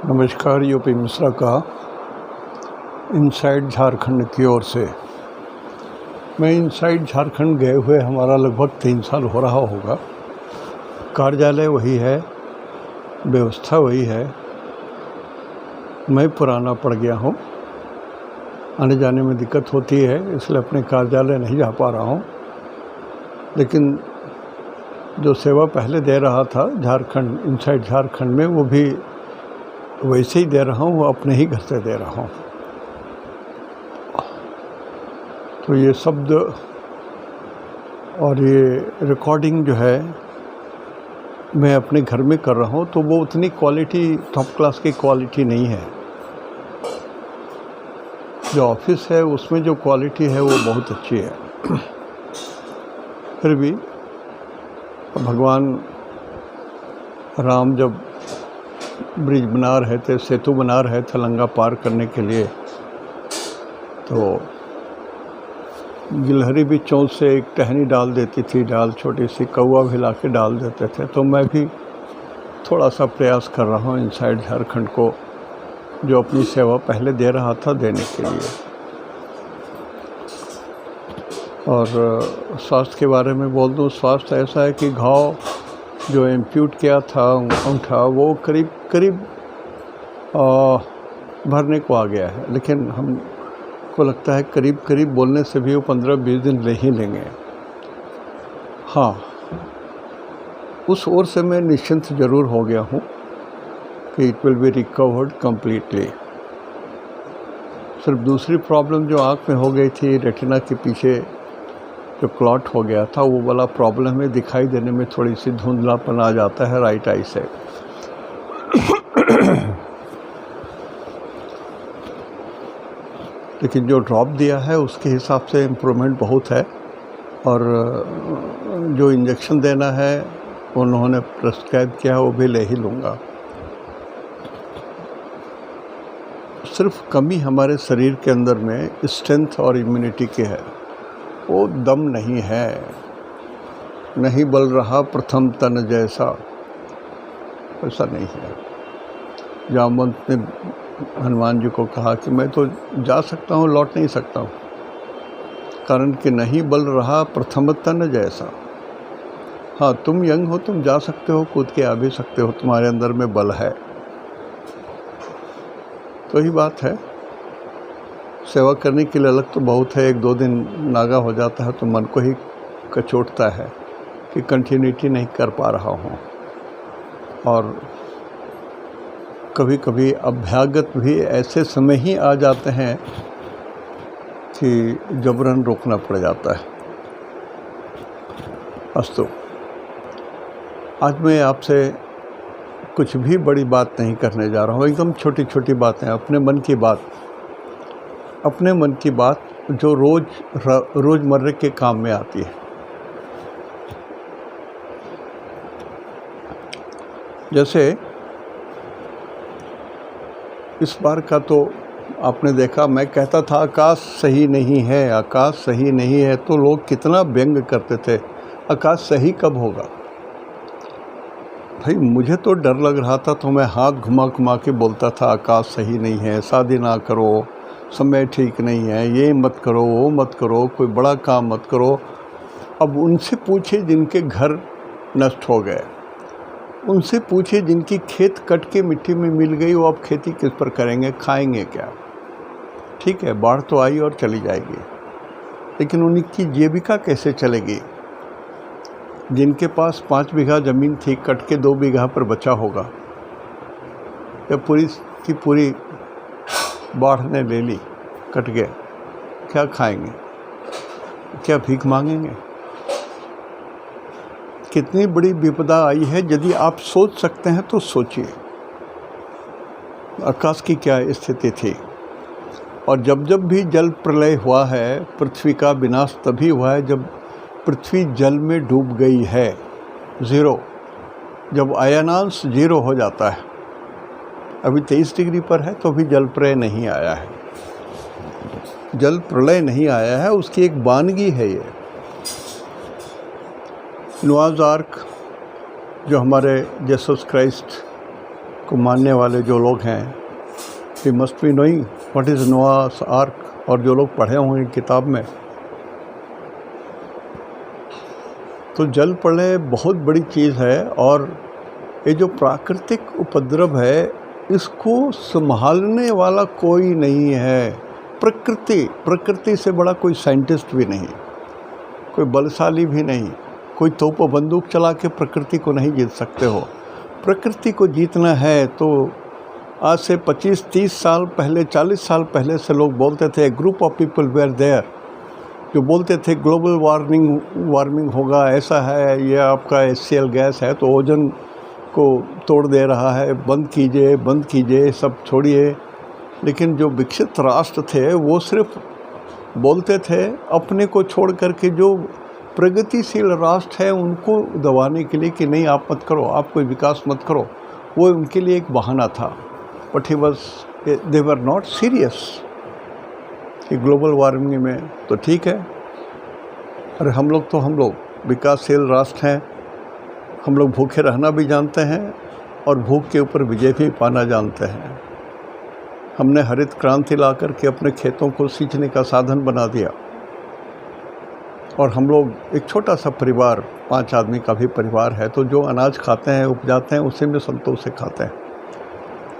नमस्कार। यूपी मिश्रा का इनसाइड झारखंड की ओर से। मैं इनसाइड झारखंड गए हुए हमारा लगभग 3 साल हो रहा होगा। कार्यालय वही है, व्यवस्था वही है। मैं पुराना पड़ गया हूँ, आने जाने में दिक्कत होती है, इसलिए अपने कार्यालय नहीं जा पा रहा हूँ। लेकिन जो सेवा पहले दे रहा था झारखंड, इनसाइड झारखंड में, वो भी वैसे ही दे रहा हूँ, वो अपने ही घर से दे रहा हूँ। तो ये शब्द और ये रिकॉर्डिंग जो है मैं अपने घर में कर रहा हूँ, तो वो उतनी क्वालिटी, टॉप क्लास की क्वालिटी नहीं है। जो ऑफिस है उसमें जो क्वालिटी है वो बहुत अच्छी है। फिर भी भगवान राम जब ब्रिज बना रहे थे, सेतु बना रहे थे लंका पार करने के लिए, तो गिलहरी भी चोंच से एक टहनी डाल देती थी, डाल छोटी सी, कौवा भी ला के डाल देते थे। तो मैं भी थोड़ा सा प्रयास कर रहा हूँ इनसाइड झारखंड को, जो अपनी सेवा पहले दे रहा था, देने के लिए। और स्वास्थ्य के बारे में बोल दूँ, स्वास्थ्य ऐसा है कि घाव जो इम्प्यूट किया था अंगूठा, वो करीब करीब भरने को आ गया है। लेकिन हमको लगता है करीब करीब बोलने से भी वो 15-20 दिन ले ही लेंगे। हाँ, उस ओर से मैं निश्चिंत ज़रूर हो गया हूँ कि it will be recovered completely. सिर्फ दूसरी प्रॉब्लम जो आँख में हो गई थी, रेटिना के पीछे जो क्लॉट हो गया था, वो वाला प्रॉब्लम है। दिखाई देने में थोड़ी सी धुंधलापन आ जाता है राइट आई से। लेकिन जो ड्रॉप दिया है उसके हिसाब से इम्प्रूवमेंट बहुत है। और जो इंजेक्शन देना है उन्होंने प्रिस्क्राइब किया, वो भी ले ही लूँगा। सिर्फ कमी हमारे शरीर के अंदर में स्ट्रेंथ और इम्यूनिटी की है। वो दम नहीं है, नहीं बल रहा प्रथम तन जैसा, ऐसा नहीं है। जामवंत ने हनुमान जी को कहा कि मैं तो जा सकता हूँ, लौट नहीं सकता हूँ, कारण कि नहीं बल रहा प्रथम तन जैसा। हाँ, तुम यंग हो, तुम जा सकते हो, कूद के आ भी सकते हो, तुम्हारे अंदर में बल है। तो ही बात है। सेवा करने के लिए अलग तो बहुत है। 1-2 दिन नागा हो जाता है तो मन को ही कचोटता है कि कंटिन्यूटी नहीं कर पा रहा हूँ। और कभी कभी अभ्यागत भी ऐसे समय ही आ जाते हैं कि जबरन रोकना पड़ जाता है। अस्तु, आज मैं आपसे कुछ भी बड़ी बात नहीं करने जा रहा हूँ। एकदम छोटी छोटी बातें, अपने मन की बात, अपने मन की बात जो रोज़मर्रे के काम में आती है। जैसे इस बार का तो आपने देखा, मैं कहता था आकाश सही नहीं है, आकाश सही नहीं है, तो लोग कितना व्यंग करते थे, आकाश सही कब होगा। भाई मुझे तो डर लग रहा था, तो मैं हाथ घुमा घुमा के बोलता था आकाश सही नहीं है, शादी ना करो, समय ठीक नहीं है, ये मत करो, वो मत करो, कोई बड़ा काम मत करो। अब उनसे पूछे जिनके घर नष्ट हो गए, उनसे पूछे जिनकी खेत कट के मिट्टी में मिल गई, वो अब खेती किस पर करेंगे, खाएंगे क्या। ठीक है, बाढ़ तो आई और चली जाएगी, लेकिन उनकी जीविका कैसे चलेगी। जिनके पास 5 बीघा ज़मीन थी, कट के 2 बीघा पर बचा होगा, या पूरी की पूरी बाढ़ ने ले ली, कट गया, क्या खाएंगे, क्या भीख मांगेंगे। कितनी बड़ी विपदा आई है। यदि आप सोच सकते हैं तो सोचिए आकाश की क्या स्थिति थी। और जब जब भी जल प्रलय हुआ है, पृथ्वी का विनाश तभी हुआ है जब पृथ्वी जल में डूब गई है। 0, जब अयनांश 0 हो जाता है। अभी 23 डिग्री पर है तो अभी जल प्रलय नहीं आया है, जल प्रलय नहीं आया है, उसकी एक वानगी है ये। नोआज़ आर्क जो हमारे जेसस क्राइस्ट को मानने वाले जो लोग हैं, we must be knowing what is Noah's ark, और जो लोग पढ़े होंगे किताब में, तो जल प्रलय बहुत बड़ी चीज़ है। और ये जो प्राकृतिक उपद्रव है, इसको संभालने वाला कोई नहीं है। प्रकृति से बड़ा कोई साइंटिस्ट भी नहीं, कोई बलशाली भी नहीं, कोई तोप बंदूक चला के प्रकृति को नहीं जीत सकते हो। प्रकृति को जीतना है तो आज से 25-30 साल पहले, 40 साल पहले से लोग बोलते थे, group of people were there, जो बोलते थे ग्लोबल वार्मिंग होगा, ऐसा है, ये आपका HCl गैस है तो ओजोन को तोड़ दे रहा है, बंद कीजिए, सब छोड़िए। लेकिन जो विकसित राष्ट्र थे वो सिर्फ बोलते थे, अपने को छोड़ करके जो प्रगतिशील राष्ट्र है उनको दबाने के लिए कि नहीं आप मत करो, आप कोई विकास मत करो, वो उनके लिए एक बहाना था। But they were not serious कि ग्लोबल वार्मिंग में तो ठीक है, अरे हम लोग विकासशील राष्ट्र हैं, हम लोग भूखे रहना भी जानते हैं और भूख के ऊपर विजय भी पाना जानते हैं। हमने हरित क्रांति ला करके अपने खेतों को सींचने का साधन बना दिया, और हम लोग एक छोटा सा परिवार, 5 आदमी का भी परिवार है, तो जो अनाज खाते हैं, उपजाते हैं, उसी में संतोष से खाते हैं,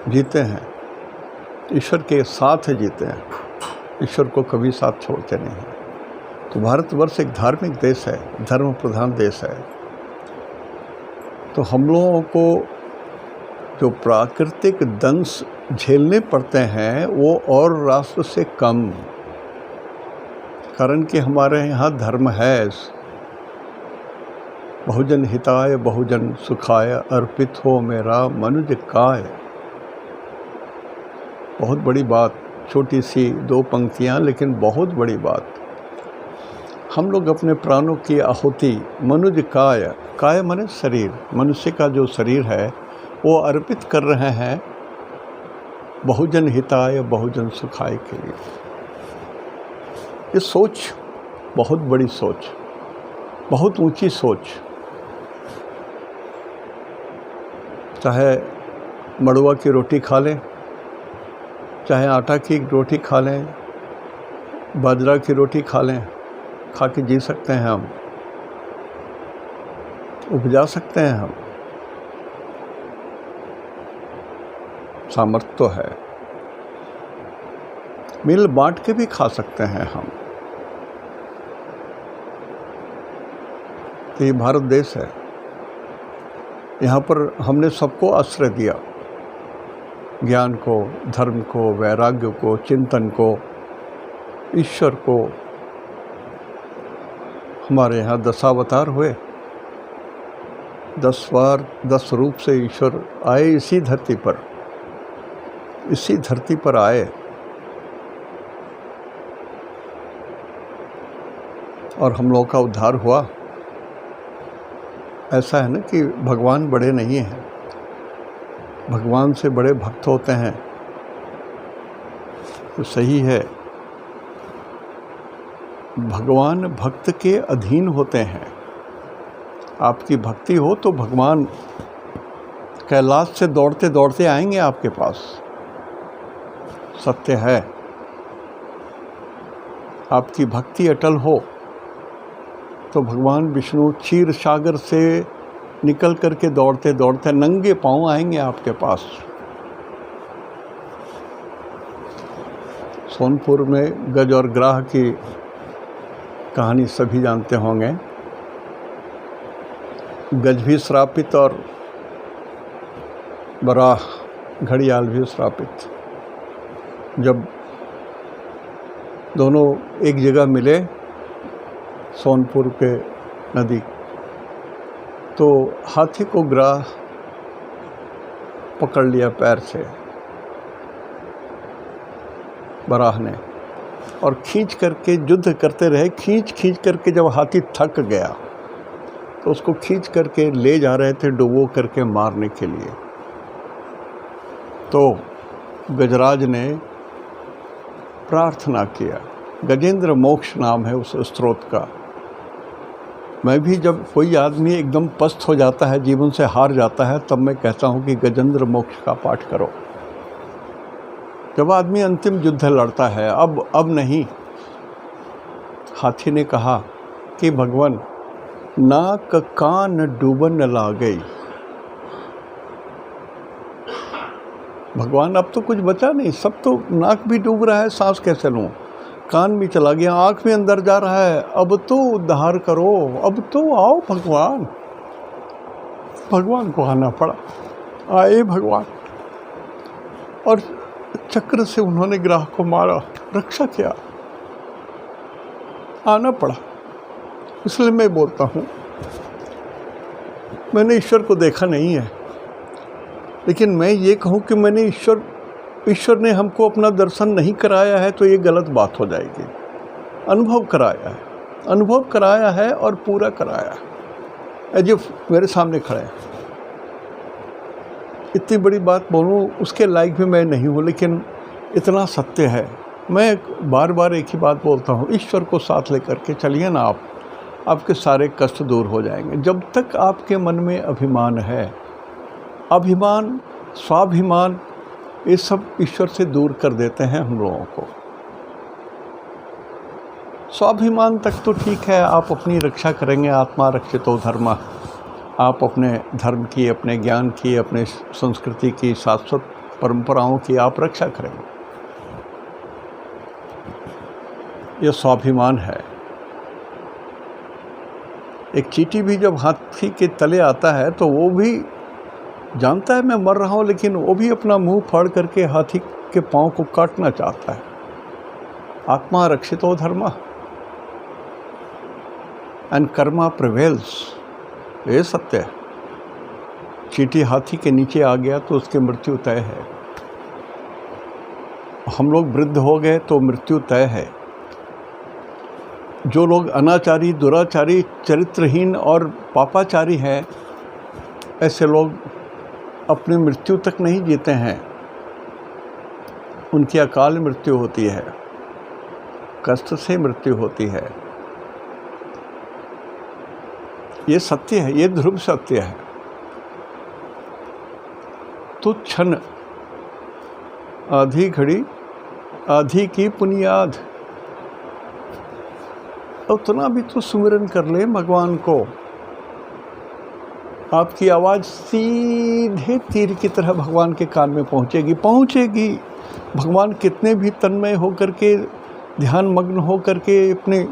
जीते हैं, ईश्वर के साथ जीते हैं, ईश्वर को कभी साथ छोड़ते नहीं हैं। तो भारतवर्ष एक धार्मिक देश है, धर्म प्रधान देश है। तो हम लोगों को जो प्राकृतिक दंश झेलने पड़ते हैं वो और राष्ट्र से कम, कारण कि हमारे यहाँ धर्म है, बहुजन हिताय बहुजन सुखाय अर्पित हो मेरा मनुज काय। बहुत बड़ी बात, छोटी सी 2 पंक्तियाँ, लेकिन बहुत बड़ी बात। हम लोग अपने प्राणों की आहुति मनुज काय माने शरीर, मनुष्य का जो शरीर है वो अर्पित कर रहे हैं बहुजन हिताय बहुजन सुखाय के लिए। ये सोच बहुत बड़ी सोच, बहुत ऊंची सोच। चाहे मड़ुआ की रोटी खा लें, चाहे आटा की रोटी खा लें, बाजरा की रोटी खा लें, खा के जी सकते हैं हम, उपजा सकते हैं हम, सामर्थ्य तो है। मिल बांट के भी खा सकते हैं हम। तो ये भारत देश है, यहाँ पर हमने सबको आश्रय दिया, ज्ञान को, धर्म को, वैराग्य को, चिंतन को, ईश्वर को। हमारे यहाँ 10 अवतार हुए, 10 बार 10 रूप से ईश्वर आए इसी धरती पर आए। और हम लोगों का उद्धार हुआ। ऐसा है ना कि भगवान बड़े नहीं हैं, भगवान से बड़े भक्त होते हैं, तो सही है। भगवान भक्त के अधीन होते हैं। आपकी भक्ति हो तो भगवान कैलाश से दौड़ते दौड़ते आएंगे आपके पास, सत्य है। आपकी भक्ति अटल हो तो भगवान विष्णु क्षीर सागर से निकल करके दौड़ते दौड़ते नंगे पांव आएंगे आपके पास। सोनपुर में गज और ग्राह की कहानी सभी जानते होंगे। गज भी श्रापित और बराह घड़ियाल भी श्रापित। जब दोनों एक जगह मिले सोनपुर के नदी, तो हाथी को ग्राह पकड़ लिया पैर से बराह ने, और खींच करके युद्ध करते रहे। खींच करके जब हाथी थक गया तो उसको खींच करके ले जा रहे थे डुबो करके मारने के लिए। तो गजराज ने प्रार्थना किया, गजेंद्र मोक्ष नाम है उस स्त्रोत का, मैं भी जब कोई आदमी एकदम पस्त हो जाता है, जीवन से हार जाता है, तब मैं कहता हूँ कि गजेंद्र मोक्ष का पाठ करो। जब आदमी अंतिम युद्ध लड़ता है, अब नहीं। हाथी ने कहा कि भगवान, नाक कान डूबन ला गई। भगवान अब तो कुछ बचा नहीं, सब तो, नाक भी डूब रहा है, सांस कैसे लूँ, कान भी चला गया, आँख भी अंदर जा रहा है, अब तो उद्धार करो, अब तो आओ भगवान। भगवान को आना पड़ा, आए भगवान, और चक्र से उन्होंने ग्राह को मारा, रक्षा किया, आना पड़ा। इसलिए मैं बोलता हूँ, मैंने ईश्वर को देखा नहीं है, लेकिन मैं ये कहूँ कि मैंने ईश्वर ने हमको अपना दर्शन नहीं कराया है तो ये गलत बात हो जाएगी। अनुभव कराया है और पूरा कराया है, जो मेरे सामने खड़े हैं। इतनी बड़ी बात बोलूँ उसके लायक भी मैं नहीं हूँ, लेकिन इतना सत्य है। मैं बार बार एक ही बात बोलता हूँ, ईश्वर को साथ लेकर के चलिए ना, आपके सारे कष्ट दूर हो जाएंगे। जब तक आपके मन में अभिमान है, अभिमान, स्वाभिमान, ये सब ईश्वर से दूर कर देते हैं हम लोगों को। स्वाभिमान तक तो ठीक है, आप अपनी रक्षा करेंगे, आत्मा रक्षितो धर्म, आप अपने धर्म की, अपने ज्ञान की, अपने संस्कृति की, शाश्वत परंपराओं की आप रक्षा करेंगे, यह स्वाभिमान है। एक चींटी भी जब हाथी के तले आता है तो वो भी जानता है मैं मर रहा हूँ, लेकिन वो भी अपना मुंह फाड़ करके हाथी के पाँव को काटना चाहता है। आत्मा रक्षितो धर्म एंड कर्मा प्रिवेल्स, ये सत्य है। चींटी हाथी के नीचे आ गया तो उसकी मृत्यु तय है। हम लोग वृद्ध हो गए तो मृत्यु तय है। जो लोग अनाचारी, दुराचारी, चरित्रहीन और पापाचारी हैं, ऐसे लोग अपनी मृत्यु तक नहीं जीते हैं, उनकी अकाल मृत्यु होती है, कष्ट से मृत्यु होती है। ये सत्य है, ये ध्रुव सत्य है। तो क्षण, आधी घड़ी, आधी की बुनियाद, उतना भी तो सुमिरन कर ले भगवान को। आपकी आवाज़ सीधे तीर की तरह भगवान के कान में पहुंचेगी। भगवान कितने भी तन्मय होकर के, ध्यान मग्न होकर के अपने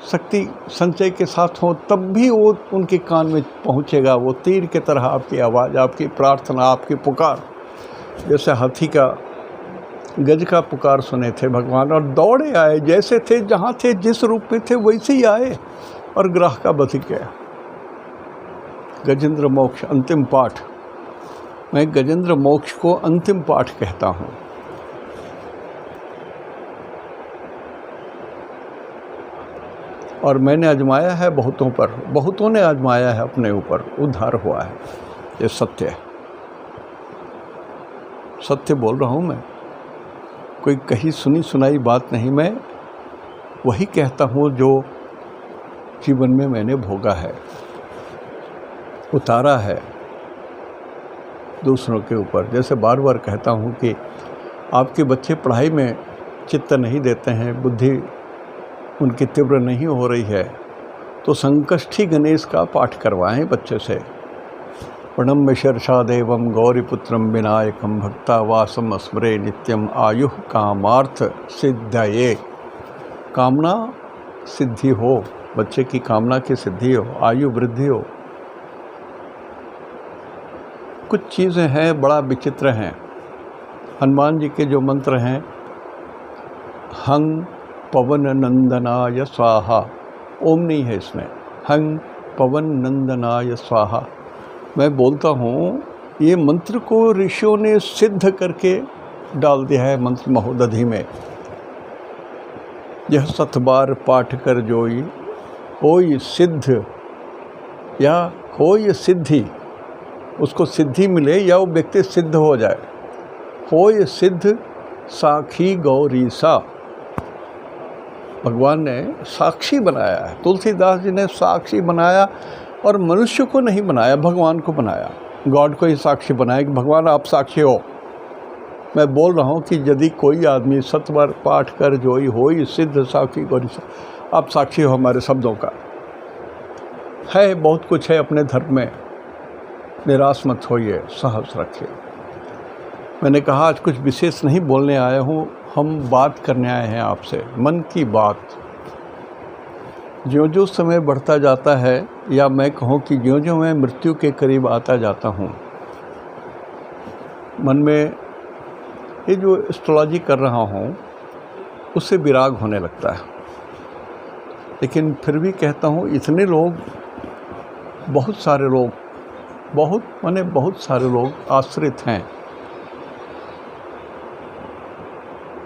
शक्ति संचय के साथ हो, तब भी वो उनके कान में पहुंचेगा। वो तीर की तरह आपकी आवाज़, आपकी प्रार्थना, आपकी पुकार, जैसे हाथी का, गज का पुकार सुने थे भगवान और दौड़े आए। जैसे थे, जहाँ थे, जिस रूप में थे, वैसे ही आए और ग्राह का बध गया। गजेंद्र मोक्ष अंतिम पाठ, मैं गजेंद्र मोक्ष को अंतिम पाठ कहता हूँ। और मैंने आजमाया है बहुतों पर, बहुतों ने आजमाया है अपने ऊपर, उद्धार हुआ है। ये सत्य है, सत्य बोल रहा हूँ मैं, कोई कहीं सुनी सुनाई बात नहीं। मैं वही कहता हूँ जो जीवन में मैंने भोगा है, उतारा है दूसरों के ऊपर। जैसे बार बार कहता हूँ कि आपके बच्चे पढ़ाई में चित्त नहीं देते हैं, बुद्धि उनकी तीव्र नहीं हो रही है, तो संकष्टी गणेश का पाठ करवाएं बच्चे से। प्रणम्य शीर्षा देवम गौरीपुत्रम विनायकम भक्तावासम स्मरे नित्यम आयुः कामार्थ सिद्धये। कामना सिद्धि हो, बच्चे की कामना की सिद्धि हो, आयु वृद्धि हो। कुछ चीज़ें हैं बड़ा विचित्र हैं। हनुमान जी के जो मंत्र हैं, हंग पवन नंदनाय स्वाहा, ओम नहीं है इसमें, हंग पवन नंदनाय स्वाहा। मैं बोलता हूँ ये मंत्र को ऋषियों ने सिद्ध करके डाल दिया है मंत्र महोदधि में। यह 7 बार पाठ कर जोई होय सिद्ध या होय सिद्धि, उसको सिद्धि मिले या वो व्यक्ति सिद्ध हो जाए। होय सिद्ध साखी गौरी सा, भगवान ने साक्षी बनाया है, तुलसीदास जी ने साक्षी बनाया, और मनुष्य को नहीं बनाया, भगवान को बनाया, गॉड को ही साक्षी बनाया कि भगवान आप साक्षी हो। मैं बोल रहा हूँ कि यदि कोई आदमी सतवर पाठ कर जोई होई सिद्ध साक्षी गौरी, आप साक्षी हो हमारे शब्दों का। है बहुत कुछ है अपने धर्म में, निराश मत होइए, साहस रखिए। मैंने कहा आज कुछ विशेष नहीं बोलने आया हूँ, हम बात करने आए हैं आपसे, मन की बात। ज्यों-ज्यों समय बढ़ता जाता है, या मैं कहूँ कि ज्यों-ज्यों मैं मृत्यु के करीब आता जाता हूँ, मन में ये जो एस्ट्रोलॉजी कर रहा हूँ उससे विराग होने लगता है। लेकिन फिर भी कहता हूँ, इतने लोग, बहुत सारे लोग, बहुत सारे लोग आश्रित हैं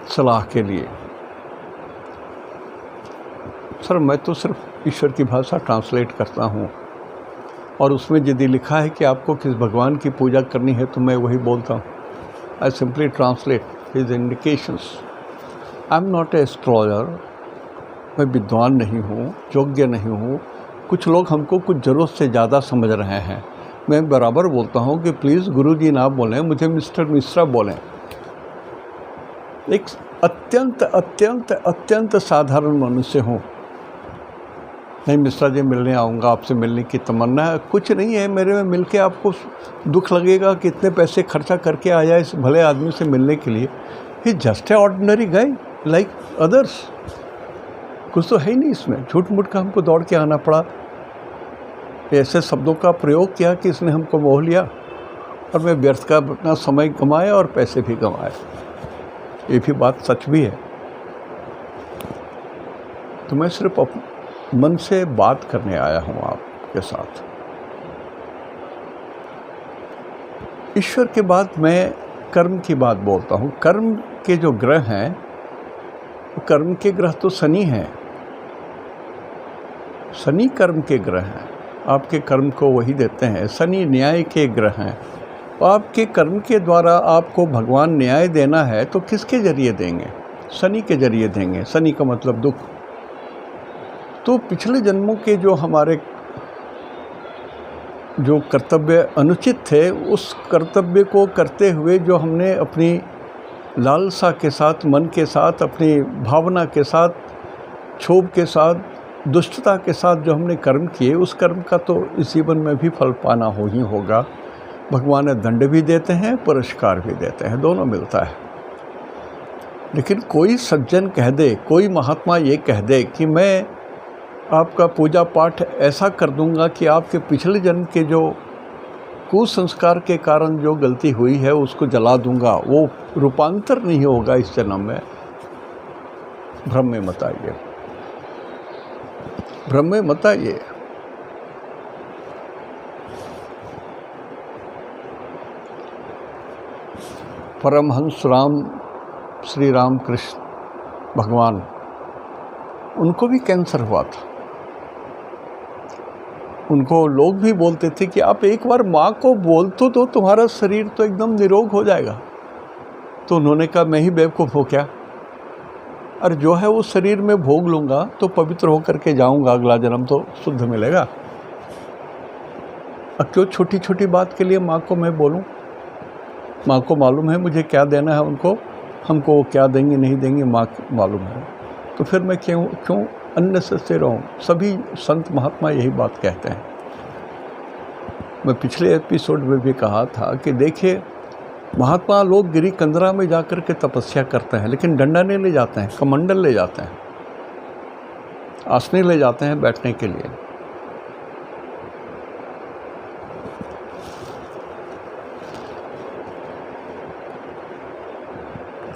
सलाह के लिए। सर मैं तो सिर्फ ईश्वर की भाषा ट्रांसलेट करता हूँ, और उसमें यदि लिखा है कि आपको किस भगवान की पूजा करनी है तो मैं वही बोलता हूँ। I simply translate his indications. I am not a astrologer. मैं विद्वान नहीं हूँ, योग्य नहीं हूँ। कुछ लोग हमको कुछ ज़रूरत से ज़्यादा समझ रहे हैं। मैं बराबर बोलता हूँ कि प्लीज़ गुरुजी ना बोलें, मुझे मिस्टर मिश्रा बोलें। एक अत्यंत अत्यंत अत्यंत साधारण मनुष्य हूँ। नहीं मिश्रा जी मिलने आऊँगा, आपसे मिलने की तमन्ना है, कुछ नहीं है मेरे में। मिलके आपको दुख लगेगा कि इतने पैसे खर्चा करके आया इस भले आदमी से मिलने के लिए। He just a ordinary guy like others. कुछ तो है ही नहीं इसमें, झूठ मूठ का हमको दौड़ के आना पड़ा, ऐसे शब्दों का प्रयोग किया कि इसने हमको मोह लिया, और मैं व्यर्थ का अपना समय गंवाया और पैसे भी गंवाए। ये भी बात सच भी है। तो मैं सिर्फ मन से बात करने आया हूँ आपके साथ। ईश्वर के बाद मैं कर्म की बात बोलता हूँ। कर्म के जो ग्रह हैं, वो कर्म के ग्रह तो शनि हैं। शनि कर्म के ग्रह हैं, आपके कर्म को वही देते हैं। शनि न्याय के ग्रह हैं, तो आपके कर्म के द्वारा आपको भगवान न्याय देना है तो किसके जरिए देंगे? शनि के जरिए देंगे। शनि का मतलब दुख। तो पिछले जन्मों के जो हमारे जो कर्तव्य अनुचित थे, उस कर्तव्य को करते हुए जो हमने अपनी लालसा के साथ, मन के साथ, अपनी भावना के साथ, क्षोभ के साथ, दुष्टता के साथ जो हमने कर्म किए, उस कर्म का तो इस जीवन में भी फल पाना हो ही होगा। भगवान दंड भी देते हैं, पुरस्कार भी देते हैं, दोनों मिलता है। लेकिन कोई सज्जन कह दे, कोई महात्मा ये कह दे कि मैं आपका पूजा पाठ ऐसा कर दूंगा कि आपके पिछले जन्म के जो कुसंस्कार के कारण जो गलती हुई है उसको जला दूंगा, वो रूपांतर नहीं होगा इस जन्म में, भ्रम में मत आइए, भ्रम में मत आइए। परमहंस राम, श्री राम कृष्ण भगवान, उनको भी कैंसर हुआ था। उनको लोग भी बोलते थे कि आप एक बार माँ को बोल तो दो, तुम्हारा शरीर तो एकदम निरोग हो जाएगा। तो उन्होंने कहा मैं ही बेवकूफ़ हो क्या, और जो है वो शरीर में भोग लूँगा तो पवित्र होकर के जाऊँगा, अगला जन्म तो शुद्ध मिलेगा। अब क्यों छोटी छोटी बात के लिए माँ को मैं बोलूँ? माँ को मालूम है मुझे क्या देना है उनको, हमको वो क्या देंगे नहीं देंगे माँ को मालूम है। तो फिर मैं क्यों अननेसेसरी रहूँ? सभी संत महात्मा यही बात कहते हैं। मैं पिछले एपिसोड में भी कहा था कि देखिए, महात्मा लोग गिरी कंदरा में जाकर के तपस्या करते हैं, लेकिन डंडा नहीं ले जाते हैं, कमंडल ले जाते हैं, आसनी ले जाते हैं बैठने के लिए।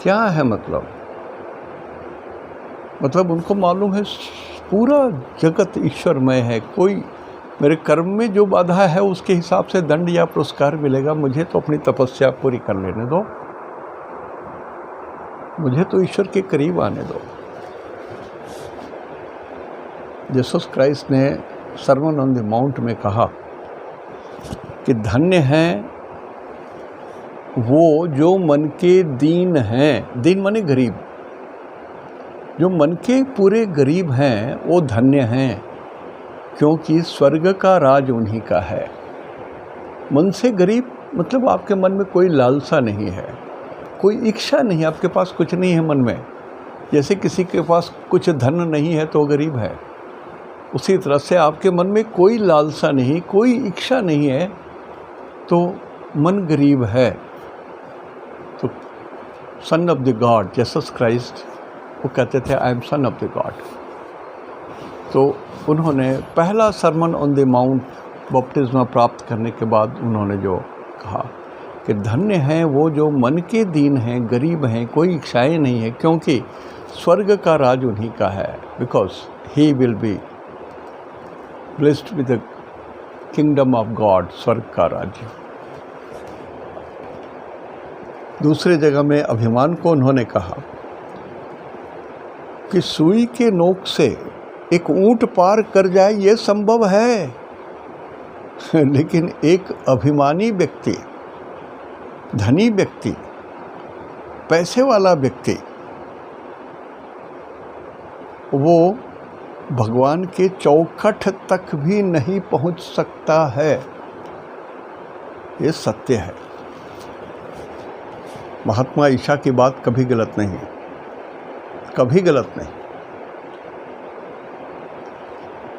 क्या है मतलब उनको मालूम है पूरा जगत ईश्वरमय है। कोई मेरे कर्म में जो बाधा है उसके हिसाब से दंड या पुरस्कार मिलेगा। मुझे तो अपनी तपस्या पूरी कर लेने दो, मुझे तो ईश्वर के करीब आने दो। जीसस क्राइस्ट ने सर्मन ऑन द माउंट में कहा कि धन्य हैं वो जो मन के दीन हैं। दीन माने गरीब, जो मन के पूरे गरीब हैं वो धन्य हैं, क्योंकि स्वर्ग का राज उन्हीं का है। मन से गरीब मतलब आपके मन में कोई लालसा नहीं है, कोई इच्छा नहीं, आपके पास कुछ नहीं है मन में। जैसे किसी के पास कुछ धन नहीं है तो गरीब है, उसी तरह से आपके मन में कोई लालसा नहीं, कोई इच्छा नहीं है तो मन गरीब है। तो son of the God Jesus Christ, वो कहते थे I am son of the God. तो उन्होंने पहला सरमन ऑन द माउंट बपतिस्मा प्राप्त करने के बाद उन्होंने जो कहा कि धन्य हैं वो जो मन के दीन हैं, गरीब हैं, कोई इच्छाएं नहीं है, क्योंकि स्वर्ग का राज उन्हीं का है। Because he will be blessed with the kingdom of God, स्वर्ग का राज्य। दूसरे जगह में अभिमान को उन्होंने कहा कि सुई के नोक से एक ऊंट पार कर जाए ये संभव है, लेकिन एक अभिमानी व्यक्ति, धनी व्यक्ति, पैसे वाला व्यक्ति, वो भगवान के चौखट तक भी नहीं पहुंच सकता है। ये सत्य है। महात्मा ईशा की बात कभी गलत नहीं, कभी गलत नहीं।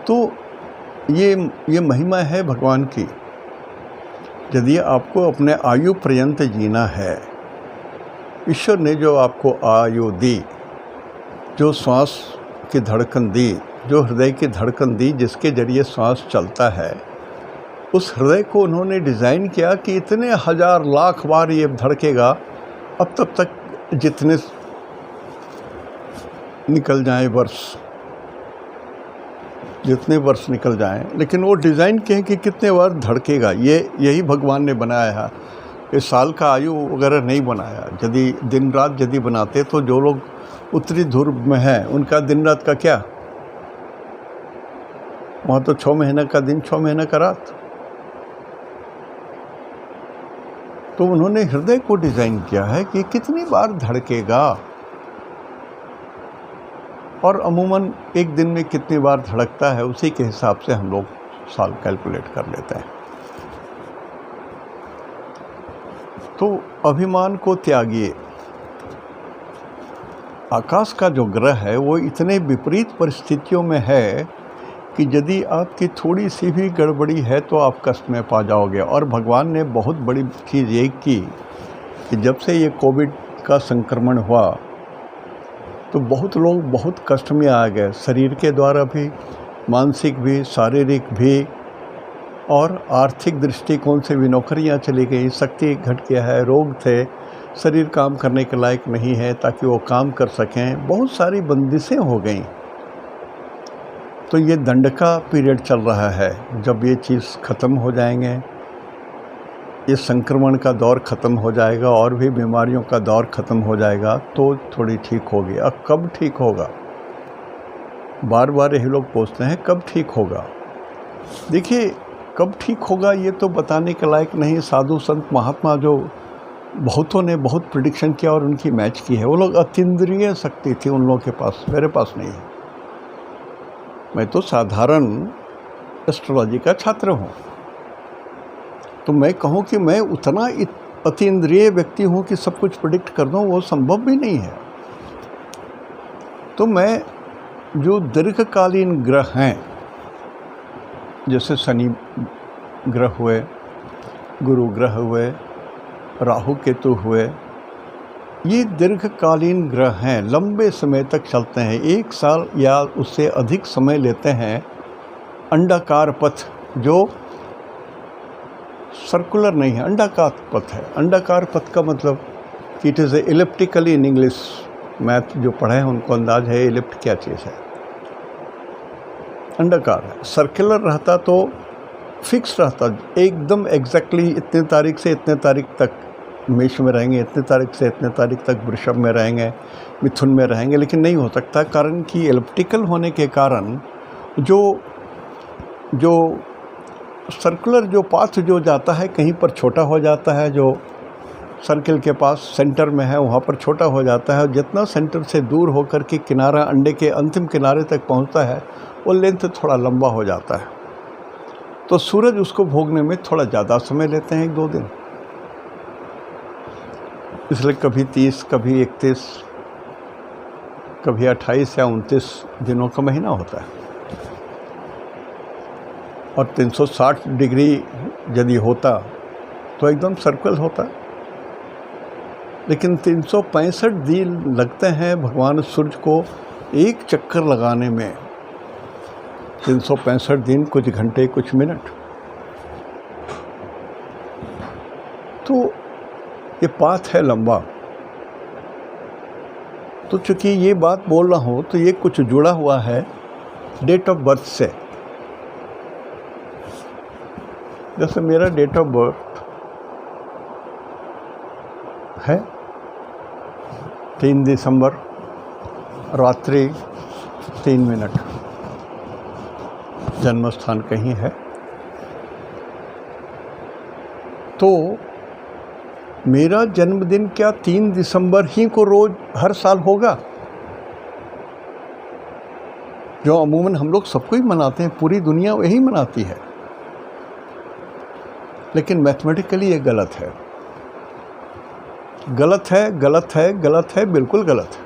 तो ये महिमा है भगवान की। यदि आपको अपने आयु पर्यंत जीना है, ईश्वर ने जो आपको आयु दी, जो श्वास की धड़कन दी, जो हृदय की धड़कन दी, जिसके जरिए श्वास चलता है, उस हृदय को उन्होंने डिज़ाइन किया कि इतने हजार लाख बार ये धड़केगा, अब तब तक जितने निकल जाएं वर्ष, जितने वर्ष निकल जाएं, लेकिन वो डिज़ाइन किए कि कितने बार धड़केगा। यही भगवान ने बनाया है। ये साल का आयु वगैरह नहीं बनाया। यदि दिन रात यदि बनाते तो जो लोग उत्तरी ध्रुव में हैं उनका दिन रात का क्या, वहाँ तो 6 महीने का दिन, 6 महीने का रात। तो उन्होंने हृदय को डिज़ाइन किया है कि कितनी बार धड़केगा, और अमूमन एक दिन में कितनी बार धड़कता है उसी के हिसाब से हम लोग साल कैलकुलेट कर लेते हैं। तो अभिमान को त्यागिए। आकाश का जो ग्रह है वो इतने विपरीत परिस्थितियों में है कि यदि आपकी थोड़ी सी भी गड़बड़ी है तो आप कष्ट में पा जाओगे। और भगवान ने बहुत बड़ी चीज़ ये की कि जब से ये कोविड का संक्रमण हुआ तो बहुत लोग बहुत कष्ट में आ गए, शरीर के द्वारा भी, मानसिक भी, शारीरिक भी, और आर्थिक दृष्टिकोण से भी नौकरियां चली गई, शक्ति घट गया है, रोग थे, शरीर काम करने के लायक नहीं है ताकि वो काम कर सकें, बहुत सारी बंदिशें हो गई। तो ये दंड का पीरियड चल रहा है। जब ये चीज़ ख़त्म हो जाएंगे, ये संक्रमण का दौर ख़त्म हो जाएगा और भी बीमारियों का दौर ख़त्म हो जाएगा तो थोड़ी ठीक होगी। अब कब ठीक होगा, बार बार यही लोग पूछते हैं कब ठीक होगा। देखिए, कब ठीक होगा ये तो बताने के लायक नहीं। साधु संत महात्मा जो बहुतों ने बहुत प्रिडिक्शन किया और उनकी मैच की है, वो लोग अतीन्द्रिय शक्ति थी उन लोगों के पास, मेरे पास नहीं है। मैं तो साधारण एस्ट्रोलॉजी का छात्र हूँ, तो मैं कहूँ कि मैं उतना अतीन्द्रिय व्यक्ति हूँ कि सब कुछ प्रिडिक्ट कर दूँ, वो संभव भी नहीं है। तो मैं जो दीर्घकालीन ग्रह हैं, जैसे शनि ग्रह हुए, गुरु ग्रह हुए, राहु केतु हुए, ये दीर्घकालीन ग्रह हैं, लंबे समय तक चलते हैं, 1 साल या उससे अधिक समय लेते हैं। अंडाकार पथ जो सर्कुलर नहीं है, अंडाकार पथ है। अंडाकार पथ का मतलब कि it is a elliptically in English. Math जो पढ़े हैं उनको अंदाज है इलिप्ट क्या चीज़ है। अंडाकार है, सर्कुलर रहता तो फिक्स रहता, एकदम एग्जैक्टली इतने तारीख से इतने तारीख तक मेष में रहेंगे, इतने तारीख से इतने तारीख तक वृषभ में रहेंगे, मिथुन में रहेंगे, लेकिन नहीं हो सकता, कारण कि एलिप्टिकल होने के कारण जो सर्कुलर जो पाथ जो जाता है कहीं पर छोटा हो जाता है, जो सर्किल के पास सेंटर में है वहाँ पर छोटा हो जाता है, और जितना सेंटर से दूर होकर के किनारा अंडे के अंतिम किनारे तक पहुँचता है वो लेंथ थोड़ा लंबा हो जाता है। तो सूरज उसको भोगने में थोड़ा ज़्यादा समय लेते हैं, 1-2 दिन। इसलिए कभी 30, कभी 31, कभी 28 या 29 दिनों का महीना होता है। और 360 डिग्री यदि होता तो एकदम सर्कल होता, लेकिन 365 दिन लगते हैं भगवान सूर्य को एक चक्कर लगाने में। 365 दिन, कुछ घंटे, कुछ मिनट। तो ये पाथ है लंबा। तो चूँकि ये बात बोल रहा हूँ तो ये कुछ जुड़ा हुआ है डेट ऑफ बर्थ से। जैसे मेरा डेट ऑफ बर्थ है 3 दिसंबर रात्रि 3 मिनट, जन्म स्थान कहीं है। तो मेरा जन्मदिन क्या 3 दिसंबर ही को रोज हर साल होगा? जो अमूमन हम लोग सबको ही मनाते हैं, पूरी दुनिया वही मनाती है। लेकिन मैथमेटिकली ये गलत है, गलत है, गलत है, गलत है, बिल्कुल गलत है।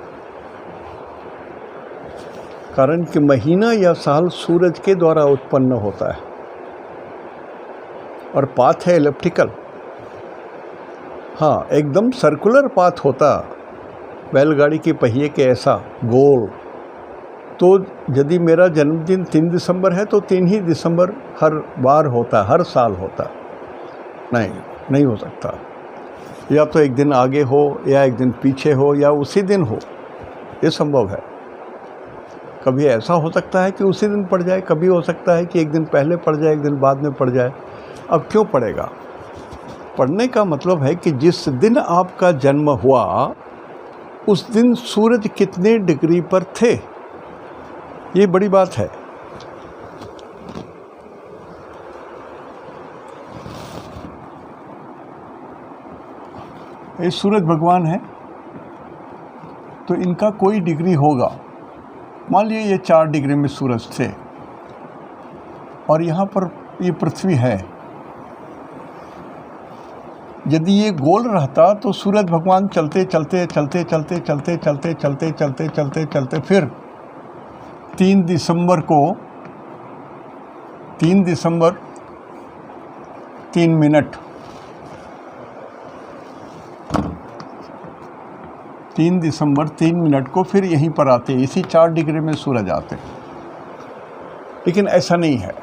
कारण कि महीना या साल सूरज के द्वारा उत्पन्न होता है और पाथ है एलिप्टिकल। हाँ, एकदम सर्कुलर पाथ होता बैलगाड़ी के पहिए के ऐसा गोल, तो यदि मेरा जन्मदिन 3 दिसंबर है तो 3 ही दिसंबर हर बार होता, हर साल होता। नहीं हो सकता। या तो एक दिन आगे हो या एक दिन पीछे हो या उसी दिन हो, ये संभव है। कभी ऐसा हो सकता है कि उसी दिन पड़ जाए, कभी हो सकता है कि एक दिन पहले पड़ जाए, एक दिन बाद में पड़ जाए। अब क्यों पड़ेगा? पढ़ने का मतलब है कि जिस दिन आपका जन्म हुआ उस दिन सूरज कितने डिग्री पर थे, ये बड़ी बात है। ये सूरज भगवान है तो इनका कोई डिग्री होगा। मान लीजिए ये 4 डिग्री में सूरज थे और यहाँ पर ये पृथ्वी है। यदि ये गोल रहता तो सूरज भगवान चलते चलते चलते चलते चलते चलते चलते चलते चलते चलते फिर 3 दिसंबर 3 मिनट 3 दिसंबर 3 मिनट को फिर यहीं पर आते, इसी 4 डिग्री में सूरज आते। लेकिन ऐसा नहीं है।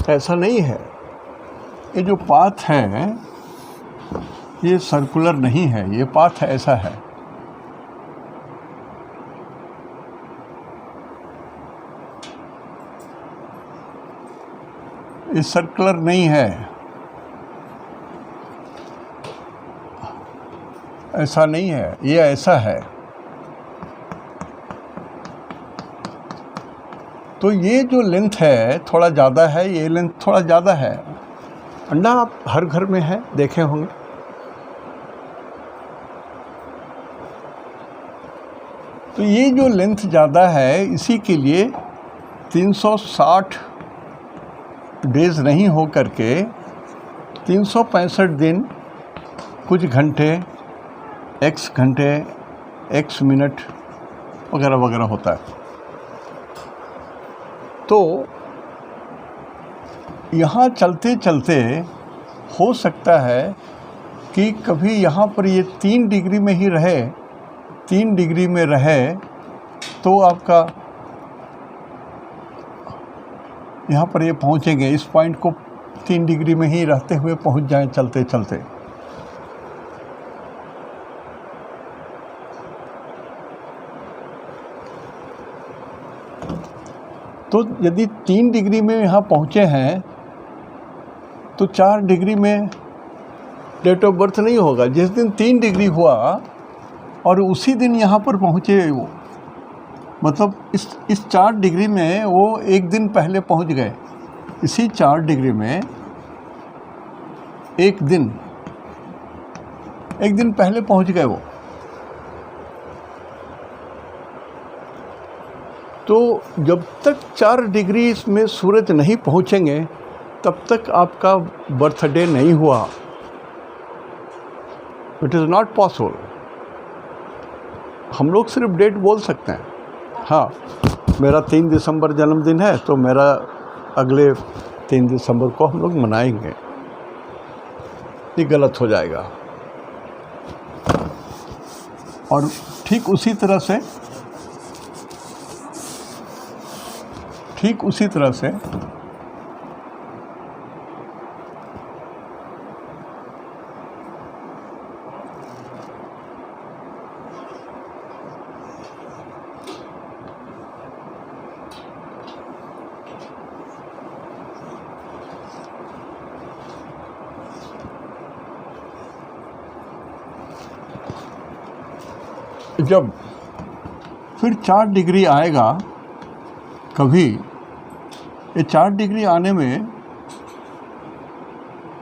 ऐसा नहीं है। ये जो पाथ है ये सर्कुलर नहीं है, ये पाथ ऐसा है। ये सर्कुलर नहीं है, ऐसा नहीं है, ये ऐसा है। तो ये जो लेंथ है थोड़ा ज़्यादा है, ये लेंथ थोड़ा ज़्यादा है। अंडा आप हर घर में है, देखे होंगे। तो ये जो लेंथ ज़्यादा है इसी के लिए 360 डेज नहीं हो करके 365 दिन कुछ घंटे, x घंटे, x मिनट वगैरह वगैरह होता है। तो यहाँ चलते चलते हो सकता है कि कभी यहाँ पर ये 3 डिग्री में ही रहे, 3 डिग्री में रहे तो आपका यहाँ पर ये पहुँचेंगे, इस पॉइंट को 3 डिग्री में ही रहते हुए पहुँच जाएं चलते चलते। तो यदि 3 डिग्री में यहाँ पहुँचे हैं तो 4 डिग्री में डेट ऑफ बर्थ नहीं होगा। जिस दिन 3 डिग्री हुआ और उसी दिन यहाँ पर पहुँचे वो, मतलब इस 4 डिग्री में वो एक दिन पहले पहुँच गए। इसी 4 डिग्री में एक दिन पहले पहुँच गए वो। तो जब तक 4 डिग्री में सूरज नहीं पहुँचेंगे तब तक आपका बर्थडे नहीं हुआ। It is not possible. हम लोग सिर्फ डेट बोल सकते हैं, हाँ मेरा 3 दिसंबर जन्मदिन है तो मेरा अगले 3 दिसंबर को हम लोग मनाएंगे, ये गलत हो जाएगा। और ठीक उसी तरह से जब फिर 4 डिग्री आएगा कभी, ये 4 डिग्री आने में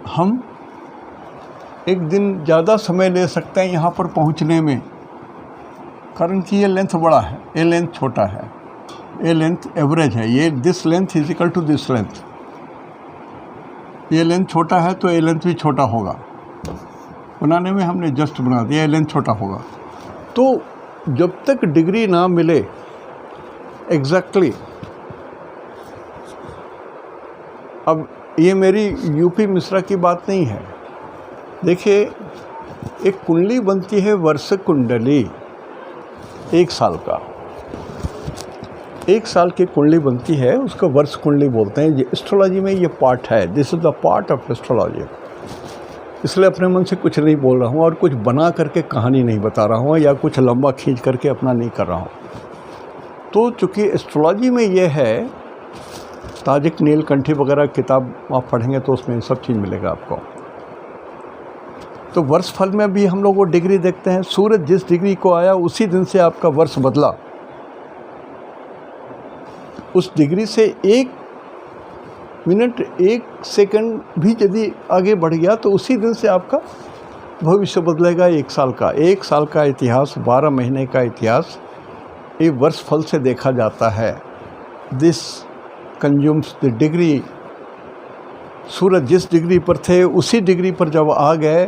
हम एक दिन ज़्यादा समय ले सकते हैं यहाँ पर पहुँचने में, कारण कि ये लेंथ बड़ा है, ये लेंथ छोटा है, ये लेंथ एवरेज है। ये this length is equal to this length. ये लेंथ छोटा है तो ये लेंथ भी छोटा होगा। बनाने में हमने जस्ट बना दिया, ये लेंथ छोटा होगा। तो जब तक डिग्री ना मिले एग्जैक्टली, अब ये मेरी यूपी मिश्रा की बात नहीं है। देखिए, एक कुंडली बनती है वर्ष कुंडली, 1 साल का, 1 साल की कुंडली बनती है, उसको वर्ष कुंडली बोलते हैं। ये एस्ट्रोलॉजी में ये पार्ट है, this is the part of astrology. इसलिए अपने मन से कुछ नहीं बोल रहा हूँ और कुछ बना करके कहानी नहीं बता रहा हूँ या कुछ लंबा खींच करके अपना नहीं कर रहा हूँ। तो चूँकि एस्ट्रोलॉजी में ये है, ताजिक नीलकंठी वगैरह किताब आप पढ़ेंगे तो उसमें सब चीज़ मिलेगा आपको। तो वर्ष फल में भी हम लोग वो डिग्री देखते हैं। सूरज जिस डिग्री को आया उसी दिन से आपका वर्ष बदला। उस डिग्री से 1 मिनट 1 सेकंड भी यदि आगे बढ़ गया तो उसी दिन से आपका भविष्य बदलेगा। 1 साल का, 1 साल का इतिहास, 12 महीने का इतिहास ये वर्ष फल से देखा जाता है। This consumes the degree. सूरज जिस डिग्री पर थे उसी डिग्री पर जब आ गए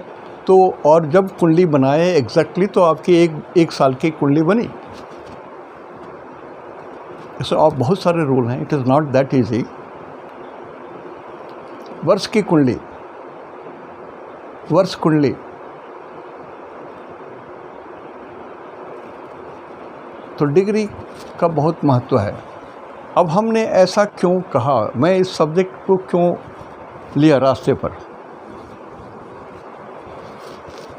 तो, और जब कुंडली बनाए एग्जैक्टली, तो आपकी एक साल की कुंडली बनी। ऐसे और बहुत सारे रूल हैं, it is not that easy. वर्ष की कुंडली, वर्ष कुंडली, तो डिग्री का बहुत महत्व है। अब हमने ऐसा क्यों कहा, मैं इस सब्जेक्ट को क्यों लिया रास्ते पर,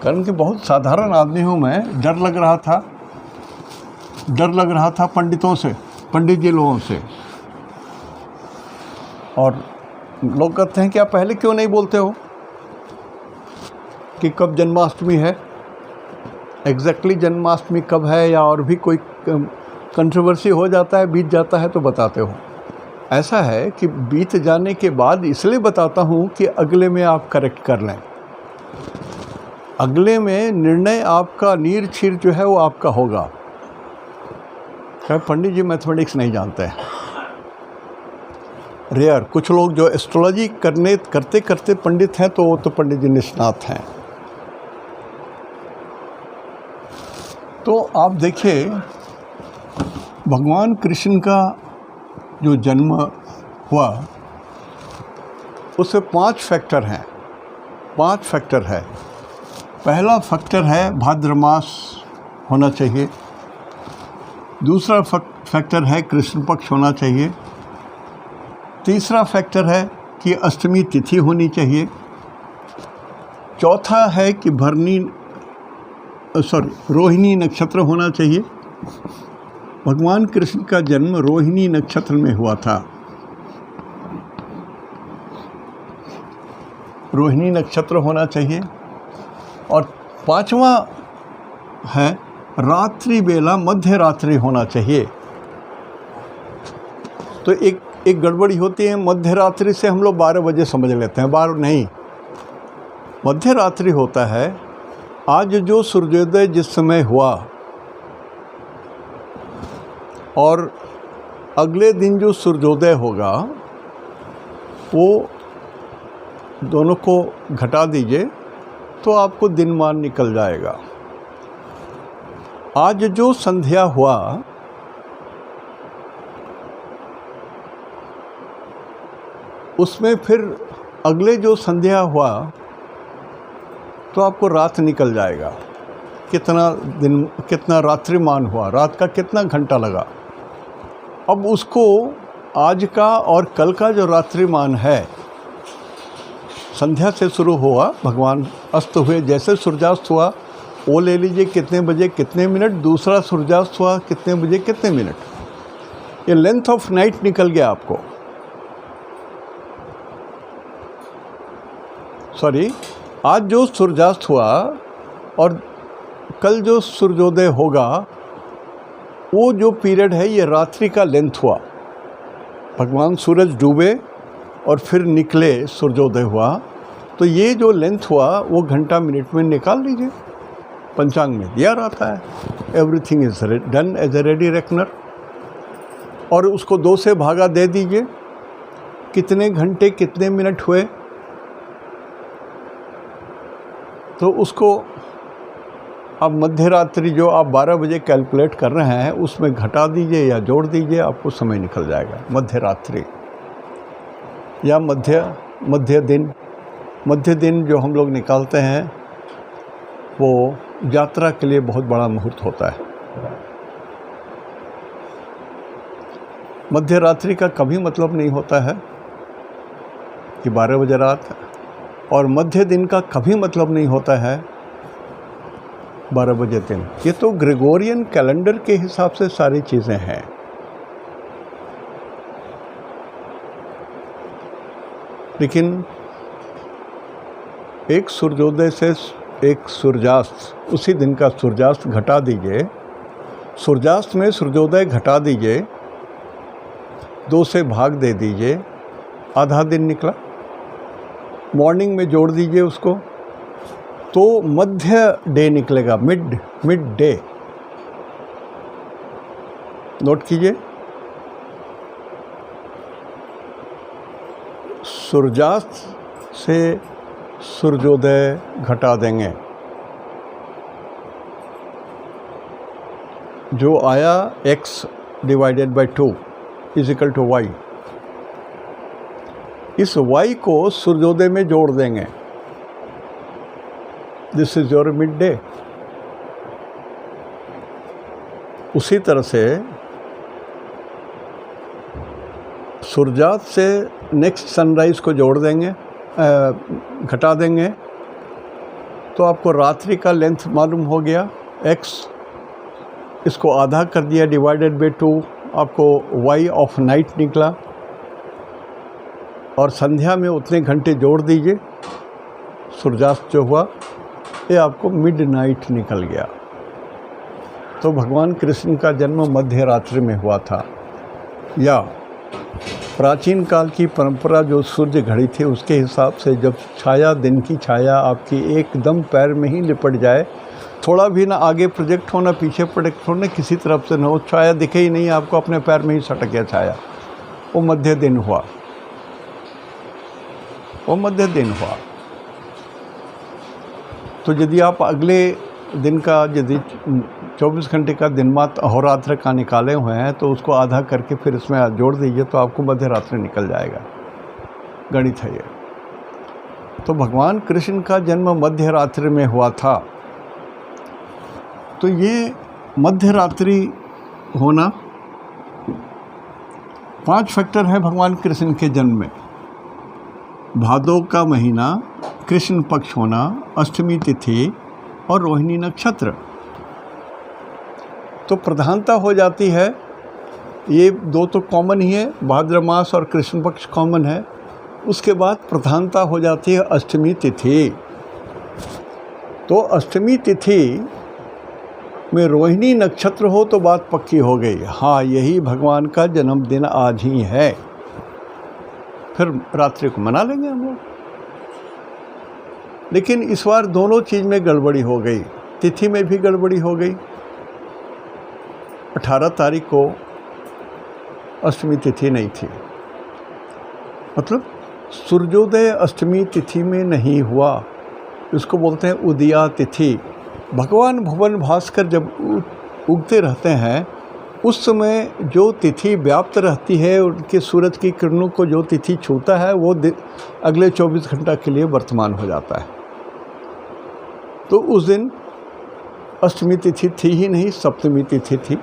कारण कि बहुत साधारण आदमी हूँ मैं। डर लग रहा था पंडितों से, पंडित जी लोगों से। और लोग कहते हैं कि आप पहले क्यों नहीं बोलते हो कि कब जन्माष्टमी है, एग्जैक्टली जन्माष्टमी कब है, या और भी कोई कंट्रोवर्सी हो जाता है, बीत जाता है तो बताते हो। ऐसा है कि बीत जाने के बाद इसलिए बताता हूँ कि अगले में आप करेक्ट कर लें। अगले में निर्णय आपका, नीर छीर जो है वो आपका होगा। क्या पंडित जी मैथमेटिक्स नहीं जानते हैं? रेयर कुछ लोग जो एस्ट्रोलॉजी करते करते पंडित हैं, तो वो तो पंडित जी निष्णात हैं। तो आप देखिए, भगवान कृष्ण का जो जन्म हुआ उससे 5 फैक्टर हैं, 5 फैक्टर है। पहला फैक्टर है भाद्र मास होना चाहिए। दूसरा फैक्टर है कृष्ण पक्ष होना चाहिए। तीसरा फैक्टर है कि अष्टमी तिथि होनी चाहिए। चौथा है कि रोहिणी नक्षत्र होना चाहिए। भगवान कृष्ण का जन्म रोहिणी नक्षत्र में हुआ था। रोहिणी नक्षत्र होना चाहिए। और 5वां है रात्रि बेला, मध्य रात्रि होना चाहिए। तो एक गड़बड़ी होती है, मध्य रात्रि से हम लोग 12 बजे समझ लेते हैं, 12 नहीं, मध्य रात्रि होता है आज जो सूर्योदय जिस समय हुआ और अगले दिन जो सूर्योदय होगा वो दोनों को घटा दीजिए तो आपको दिनमान निकल जाएगा। आज जो संध्या हुआ उसमें फिर अगले जो संध्या हुआ तो आपको रात निकल जाएगा। कितना रात्रिमान हुआ, रात का कितना घंटा लगा। अब उसको आज का और कल का जो रात्रिमान है, संध्या से शुरू हुआ, भगवान अस्त हुए, जैसे सूर्यास्त हुआ वो ले लीजिए कितने बजे कितने मिनट, दूसरा सूर्यास्त हुआ कितने बजे कितने मिनट, ये लेंथ ऑफ नाइट निकल गया आपको। सॉरी, आज जो सूर्यास्त हुआ और कल जो सूर्योदय होगा वो जो पीरियड है ये रात्रि का लेंथ हुआ। भगवान सूरज डूबे और फिर निकले, सूर्योदय हुआ, तो ये जो लेंथ हुआ वो घंटा मिनट में निकाल लीजिए, पंचांग में दिया रहता है। Everything is done as a ready reckoner. और उसको 2 से भागा दे दीजिए, कितने घंटे कितने मिनट हुए, तो उसको अब मध्य रात्रि जो आप 12 बजे कैलकुलेट कर रहे हैं उसमें घटा दीजिए या जोड़ दीजिए, आपको समय निकल जाएगा। मध्य रात्रि या मध्य दिन जो हम लोग निकालते हैं वो यात्रा के लिए बहुत बड़ा मुहूर्त होता है। मध्य रात्रि का कभी मतलब नहीं होता है कि 12 बजे रात, और मध्य दिन का कभी मतलब नहीं होता है 12 बजे दिन। ये तो ग्रेगोरियन कैलेंडर के हिसाब से सारी चीज़ें हैं। लेकिन एक सूर्योदय से एक सूर्यास्त, उसी दिन का सूर्यास्त घटा दीजिए, सूर्यास्त में सूर्योदय घटा दीजिए, 2 से भाग दे दीजिए, आधा दिन निकला। मॉर्निंग में जोड़ दीजिए उसको तो मध्य डे निकलेगा, मिड डे। नोट कीजिए, सूर्यास्त से सूर्योदय घटा देंगे, जो आया x divided by 2 is equal to y। इस y को सूर्योदय में जोड़ देंगे, this is your mid day. उसी तरह से सूर्यास्त से नेक्स्ट सनराइज को जोड़ देंगे, घटा देंगे, तो आपको रात्रि का लेंथ मालूम हो गया x। इसको आधा कर दिया डिवाइडेड बाय 2, आपको y ऑफ नाइट निकला। और संध्या में उतने घंटे जोड़ दीजिए, सूर्यास्त जो हुआ ये आपको मिड नाइट निकल गया। तो भगवान कृष्ण का जन्म मध्य रात्रि में हुआ था। या प्राचीन काल की परंपरा जो सूर्य घड़ी थी उसके हिसाब से जब छाया, दिन की छाया आपकी एकदम पैर में ही लिपट जाए, थोड़ा भी ना आगे प्रोजेक्ट हो ना पीछे प्रोजेक्ट हो, ना किसी तरफ से ना हो, छाया दिखे ही नहीं, आपको अपने पैर में ही सटक गया छाया, वो मध्य दिन हुआ, वो मध्य दिन हुआ। तो यदि आप अगले दिन का, यदि 24 घंटे का दिनमात अहोरात्र का निकाले हुए हैं तो उसको आधा करके फिर इसमें जोड़ दीजिए तो आपको मध्य रात्रि निकल जाएगा। गणित है ये। तो भगवान कृष्ण का जन्म मध्य रात्रि में हुआ था। तो ये मध्य रात्रि होना 5 फैक्टर है भगवान कृष्ण के जन्म में। भादो का महीना, कृष्ण पक्ष होना, अष्टमी तिथि और रोहिणी नक्षत्र। तो प्रधानता हो जाती है, ये 2 तो कॉमन ही है, भाद्र मास और कृष्ण पक्ष कॉमन है। उसके बाद प्रधानता हो जाती है अष्टमी तिथि। तो अष्टमी तिथि में रोहिणी नक्षत्र हो तो बात पक्की हो गई, हाँ यही भगवान का जन्मदिन आज ही है, फिर रात्रि को मना लेंगे हम लोग। लेकिन इस बार दोनों चीज़ में गड़बड़ी हो गई, तिथि में भी गड़बड़ी हो गई। 18 तारीख को अष्टमी तिथि नहीं थी, मतलब सूर्योदय अष्टमी तिथि में नहीं हुआ, इसको बोलते हैं उदया तिथि। भगवान भुवन भास्कर जब उगते रहते हैं उस समय जो तिथि व्याप्त रहती है, उनके सूरज की किरणों को जो तिथि छूता है वो अगले 24 घंटा के लिए वर्तमान हो जाता है। तो उस दिन अष्टमी तिथि थी ही नहीं, सप्तमी तिथि थी,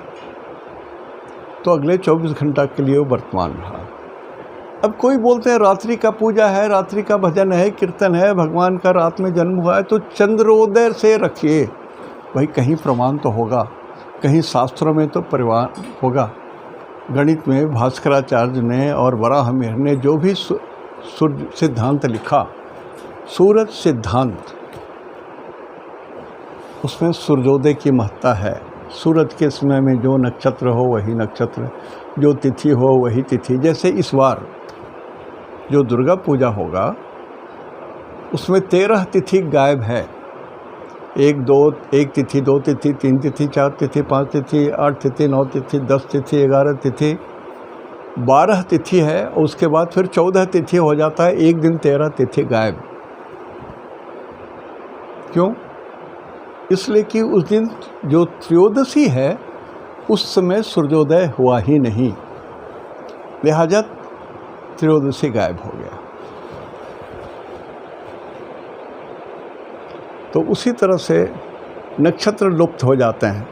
तो अगले 24 घंटा के लिए वो वर्तमान रहा। अब कोई बोलते हैं रात्रि का पूजा है, रात्रि का भजन है, कीर्तन है, भगवान का रात में जन्म हुआ है, तो चंद्रोदय से रखिए। भाई कहीं प्रमाण तो होगा, कहीं शास्त्रों में तो परिवार होगा। गणित में भास्कराचार्य ने और वराहमिहिर ने जो भी सूर्य सिद्धांत लिखा, सूरज सिद्धांत, उसमें सूर्योदय की महत्ता है। सूरज के समय में जो नक्षत्र हो वही नक्षत्र, जो तिथि हो वही तिथि। जैसे इस बार जो दुर्गा पूजा होगा उसमें 13 तिथि गायब है। 1 तिथि, 2 तिथि, 3 तिथि, 4 तिथि, 5 तिथि, 8 तिथि, 9 तिथि, 10 तिथि, 11 तिथि, 12 तिथि है, और उसके बाद फिर 14 तिथि हो जाता है। एक दिन 13 तिथि गायब। क्यों? इसलिए कि उस दिन जो त्रयोदशी है उस समय सूर्योदय हुआ ही नहीं, लिहाजा त्रयोदशी गायब हो गया। तो उसी तरह से नक्षत्र लुप्त हो जाते हैं।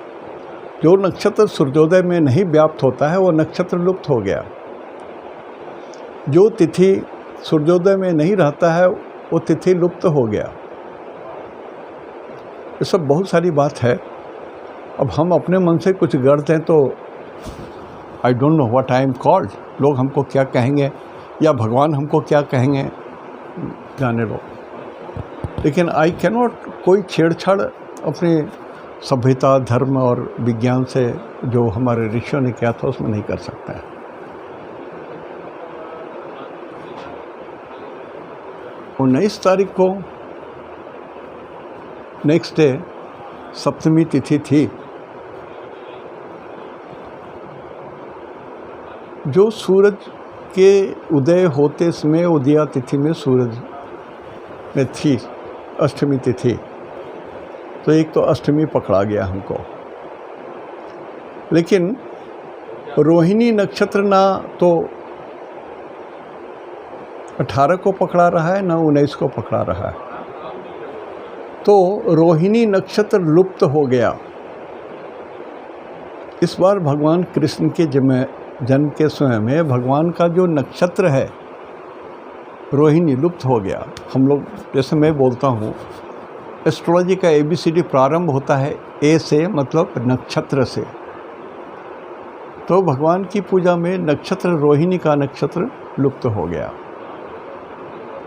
जो नक्षत्र सूर्योदय में नहीं व्याप्त होता है वो नक्षत्र लुप्त हो गया। जो तिथि सूर्योदय में नहीं रहता है वो तिथि लुप्त हो गया। ये सब बहुत सारी बात है। अब हम अपने मन से कुछ गढ़ते हैं तो I don't know what I am called, लोग हमको क्या कहेंगे या भगवान हमको क्या कहेंगे, जाने लो। लेकिन आई कैन नॉट कोई छेड़छाड़ अपनी सभ्यता, धर्म और विज्ञान से जो हमारे ऋषियों ने किया था उसमें नहीं कर सकता है। 19 तारीख को नेक्स्ट डे सप्तमी तिथि थी। जो सूरज के उदय होते समय उदया तिथि में सूरज में थी अष्टमी तिथि, तो एक तो अष्टमी पकड़ा गया हमको। लेकिन रोहिणी नक्षत्र ना तो 18 को पकड़ा रहा है ना 19 को पकड़ा रहा है, तो रोहिणी नक्षत्र लुप्त हो गया। इस बार भगवान कृष्ण के जन्म के समय में भगवान का जो नक्षत्र है रोहिणी लुप्त हो गया। हम लोग, जैसे मैं बोलता हूँ, एस्ट्रोलॉजी का ABCD प्रारंभ होता है A से, मतलब नक्षत्र से। तो भगवान की पूजा में नक्षत्र, रोहिणी का नक्षत्र लुप्त हो गया।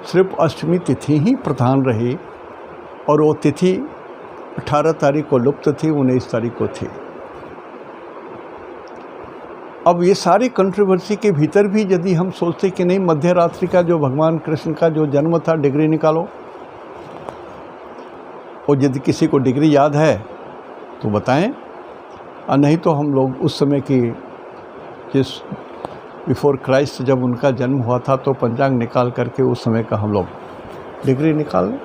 सिर्फ अष्टमी तिथि ही प्रधान रही, और वो तिथि 18 तारीख को लुप्त थी, 19 तारीख को थी। अब ये सारी कंट्रोवर्सी के भीतर भी यदि हम सोचते कि नहीं, मध्य रात्रि का जो भगवान कृष्ण का जो जन्म था, डिग्री निकालो, और यदि किसी को डिग्री याद है तो बताएं, और नहीं तो हम लोग उस समय की, जिस बिफोर क्राइस्ट जब उनका जन्म हुआ था, तो पंचांग निकाल करके उस समय का हम लोग डिग्री निकाल लें।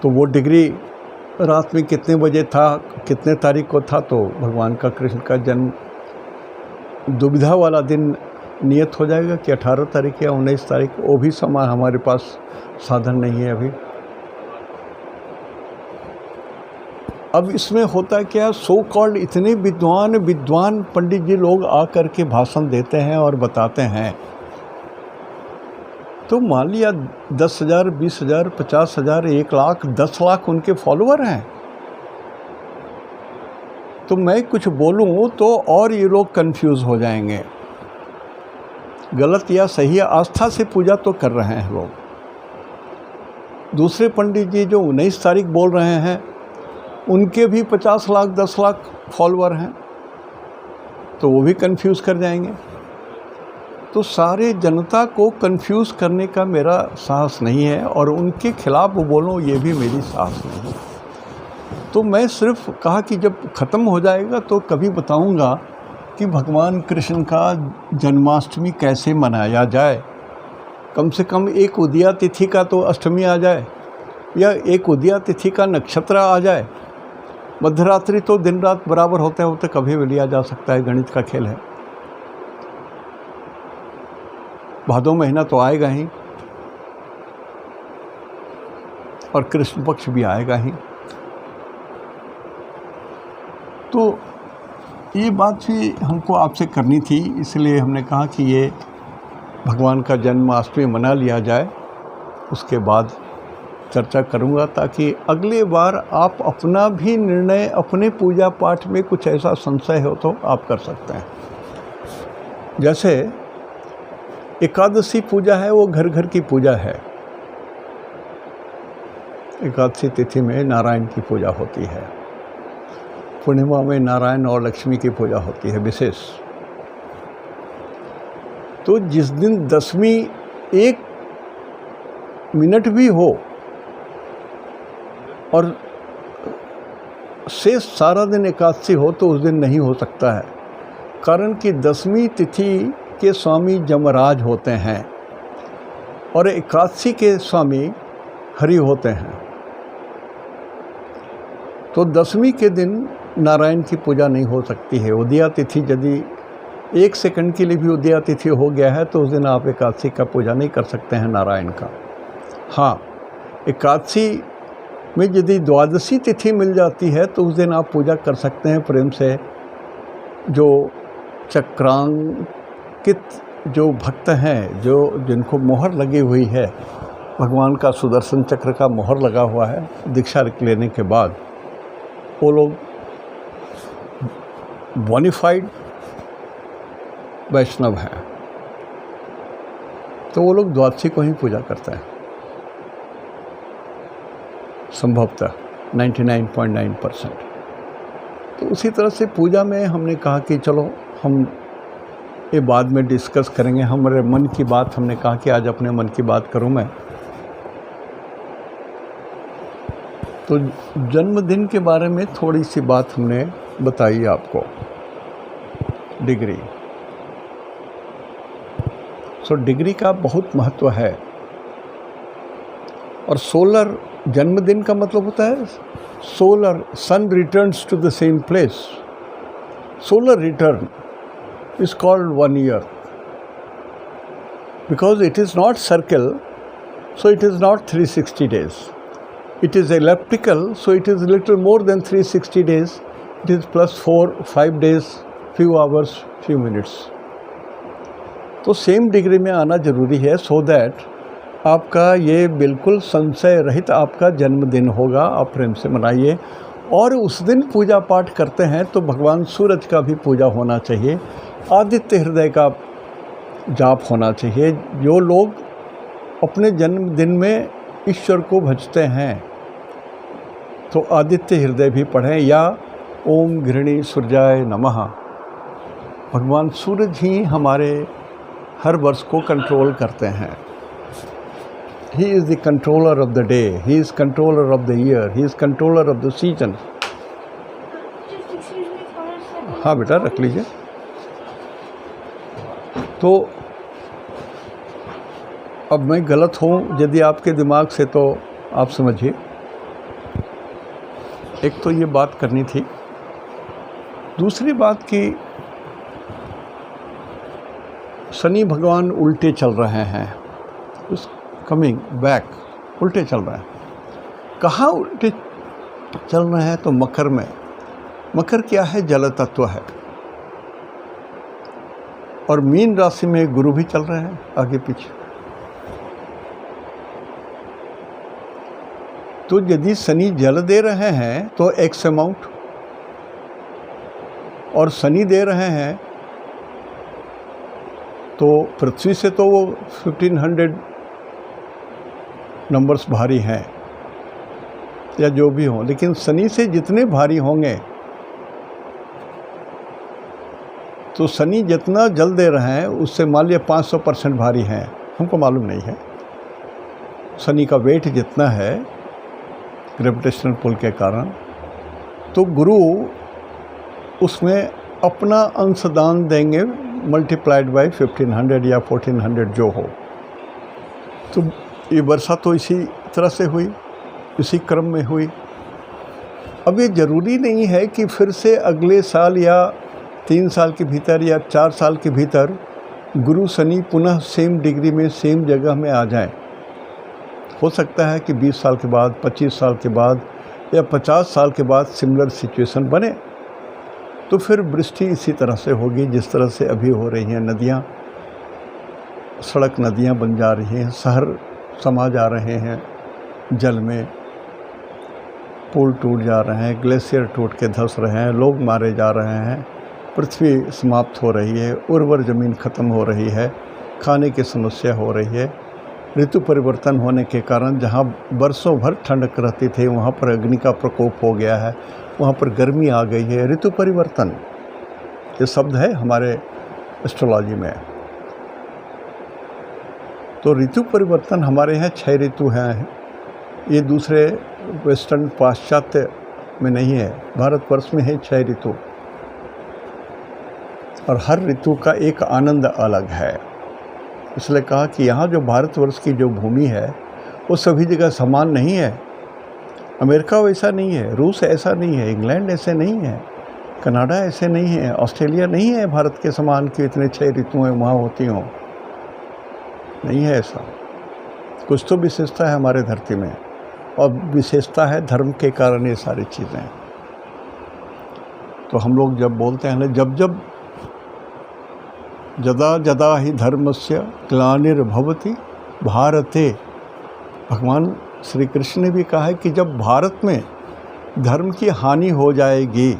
तो वो डिग्री रात में कितने बजे था, कितने तारीख को था, तो भगवान का कृष्ण का जन्म दुविधा वाला दिन नियत हो जाएगा कि 18 तारीख या 19 तारीख। वो भी समय हमारे पास साधन नहीं है अभी। अब इसमें होता क्या, सो कॉल्ड इतने विद्वान पंडित जी लोग आकर के भाषण देते हैं और बताते हैं। तो मान लिया 10,000, 20,000, 50,000, 1 लाख, 10 लाख उनके फॉलोअर हैं, तो मैं कुछ बोलूँ तो और ये लोग कंफ्यूज हो जाएंगे। गलत या सही आस्था से पूजा तो कर रहे हैं लोग। दूसरे पंडित जी जो 19 तारीख बोल रहे हैं उनके भी 50 लाख 10 लाख फॉलोअर हैं, तो वो भी कंफ्यूज कर जाएंगे। तो सारे जनता को कंफ्यूज करने का मेरा साहस नहीं है और उनके खिलाफ बोलूं ये भी मेरी साहस नहीं है। तो मैं सिर्फ कहा कि जब ख़त्म हो जाएगा तो कभी बताऊंगा कि भगवान कृष्ण का जन्माष्टमी कैसे मनाया जाए। कम से कम एक उदया तिथि का तो अष्टमी आ जाए या एक उदया तिथि का नक्षत्र आ जाए। मध्यरात्रि तो दिन रात बराबर होते होते कभी भी लिया जा सकता है, गणित का खेल है। भादो महीना तो आएगा ही और कृष्ण पक्ष भी आएगा ही। तो ये बात भी हमको आपसे करनी थी, इसलिए हमने कहा कि ये भगवान का जन्माष्टमी मना लिया जाए, उसके बाद चर्चा करूंगा, ताकि अगले बार आप अपना भी निर्णय अपने पूजा पाठ में कुछ ऐसा संशय हो तो आप कर सकते हैं। जैसे एकादशी पूजा है, वो घर घर की पूजा है। एकादशी तिथि में नारायण की पूजा होती है, पूर्णिमा में नारायण और लक्ष्मी की पूजा होती है विशेष। तो जिस दिन दशमी 1 मिनट भी हो और शेष सारा दिन एकादशी हो तो उस दिन नहीं हो सकता है, कारण कि दशमी तिथि के स्वामी जमराज होते हैं और एकादशी के स्वामी हरि होते हैं। तो दशमी के दिन नारायण की पूजा नहीं हो सकती है। उदया तिथि यदि 1 सेकंड के लिए भी उदया तिथि हो गया है तो उस दिन आप एकादशी का पूजा नहीं कर सकते हैं नारायण का। हाँ, एकादशी में यदि द्वादशी तिथि मिल जाती है तो उस दिन आप पूजा कर सकते हैं प्रेम से। जो चक्रांकित जो भक्त हैं, जो जिनको मोहर लगी हुई है, भगवान का सुदर्शन चक्र का मोहर लगा हुआ है दीक्षा लेने के बाद, वो लोग बोनाफाइड वैष्णव हैं, तो वो लोग द्वादशी को ही पूजा करते हैं संभवतः 99.9%। तो उसी तरह से पूजा में हमने कहा कि चलो हम ये बाद में डिस्कस करेंगे। हमारे मन की बात हमने कहा कि आज अपने मन की बात करूं मैं। तो जन्मदिन के बारे में थोड़ी सी बात हमने बताई आपको। डिग्री, सो डिग्री का बहुत महत्व है। और सोलर जन्मदिन का मतलब होता है solar, sun returns to the same place. Solar return is called 1 year because it is not circle, so it is not 360 days. It is elliptical, so it is little more than 360 days. It is plus 4-5 days, few hours, few minutes. तो same degree में आना जरूरी है so that आपका ये बिल्कुल संशय रहित आपका जन्मदिन होगा। आप प्रेम से मनाइए। और उस दिन पूजा पाठ करते हैं तो भगवान सूरज का भी पूजा होना चाहिए, आदित्य हृदय का जाप होना चाहिए। जो लोग अपने जन्मदिन में ईश्वर को भजते हैं तो आदित्य हृदय भी पढ़ें या ओम घृणी सूर्याय नमः। भगवान सूरज ही हमारे हर वर्ष को कंट्रोल करते हैं। He is the controller of the day, he is controller of the year, he is controller of the season. हाँ बेटा रख लीजिए। तो अब मैं गलत हूँ यदि आपके दिमाग से तो आप समझिए। एक तो ये बात करनी थी। दूसरी बात कि शनि भगवान उल्टे चल रहे हैं, उस कमिंग बैक उल्टे चल रहे हैं। कहाँ उल्टे चल रहे हैं? तो मकर में। मकर क्या है? जल तत्व है। और मीन राशि में गुरु भी चल रहे हैं आगे पीछे। तो यदि शनि जल दे रहे हैं तो एक्स अमाउंट, और शनि दे रहे हैं तो पृथ्वी से तो वो 1500 नंबर्स भारी हैं या जो भी हों, लेकिन शनि से जितने भारी होंगे, तो शनि जितना जल दे रहे हैं उससे मान लिया 500% भारी हैं, हमको मालूम नहीं है। शनि का वेट जितना है ग्रेविटेशनल पुल के कारण, तो गुरु उसमें अपना अंशदान देंगे मल्टीप्लाइड बाय 1500 या 1400 जो हो। तो ये वर्षा तो इसी तरह से हुई, इसी क्रम में हुई। अब ये ज़रूरी नहीं है कि फिर से अगले साल या 3 साल के भीतर या 4 साल के भीतर गुरु शनि पुनः सेम डिग्री में सेम जगह में आ जाएं। हो सकता है कि 20 साल के बाद, 25 साल के बाद या 50 साल के बाद सिमिलर सिचुएशन बने, तो फिर वृष्टि इसी तरह से होगी जिस तरह से अभी हो रही हैं। नदियाँ, सड़क नदियाँ बन जा रही हैं, शहर समा जा रहे हैं जल में, पुल टूट जा रहे हैं, ग्लेशियर टूट के धंस रहे हैं, लोग मारे जा रहे हैं, पृथ्वी समाप्त हो रही है, उर्वर ज़मीन ख़त्म हो रही है, खाने की समस्या हो रही है। ऋतु परिवर्तन होने के कारण जहाँ बरसों भर ठंडक रहती थी वहाँ पर अग्नि का प्रकोप हो गया है, वहाँ पर गर्मी आ गई है। ऋतु परिवर्तन ये शब्द है हमारे एस्ट्रोलॉजी में। तो ऋतु परिवर्तन हमारे यहाँ 6 ऋतु हैं, ये दूसरे वेस्टर्न पाश्चात्य में नहीं है, भारतवर्ष में है 6 ऋतु, और हर ऋतु का एक आनंद अलग है। इसलिए कहा कि यहाँ जो भारतवर्ष की जो भूमि है वो सभी जगह समान नहीं है। अमेरिका वैसा नहीं है, रूस ऐसा नहीं है, इंग्लैंड ऐसे नहीं है, कनाडा ऐसे नहीं है, ऑस्ट्रेलिया नहीं है भारत के समान कि इतने 6 ऋतुएँ वहाँ होती हों, नहीं है ऐसा। कुछ तो विशेषता है हमारे धरती में, और विशेषता है धर्म के कारण ये सारी चीज़ें। तो हम लोग जब बोलते हैं ना, जब जब जदा जदा ही धर्मस्य ग्लानिर्भवति भारते, भगवान श्री कृष्ण ने भी कहा है कि जब भारत में धर्म की हानि हो जाएगी,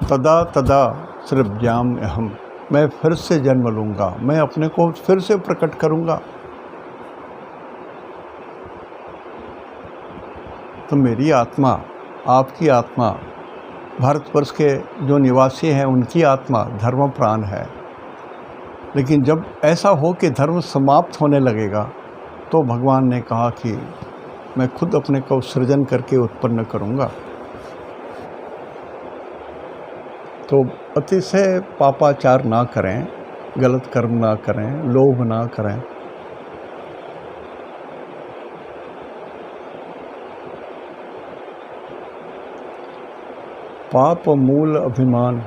तदा तदा सृज्याम अहम, मैं फिर से जन्म लूँगा, मैं अपने को फिर से प्रकट करूँगा। तो मेरी आत्मा, आपकी आत्मा, भारतवर्ष के जो निवासी हैं उनकी आत्मा धर्म प्राण है। लेकिन जब ऐसा हो कि धर्म समाप्त होने लगेगा, तो भगवान ने कहा कि मैं खुद अपने को सृजन करके उत्पन्न करूँगा। तो अतिशय पापाचार ना करें, गलत कर्म ना करें, लोभ ना करें। पाप मूल अभिमान,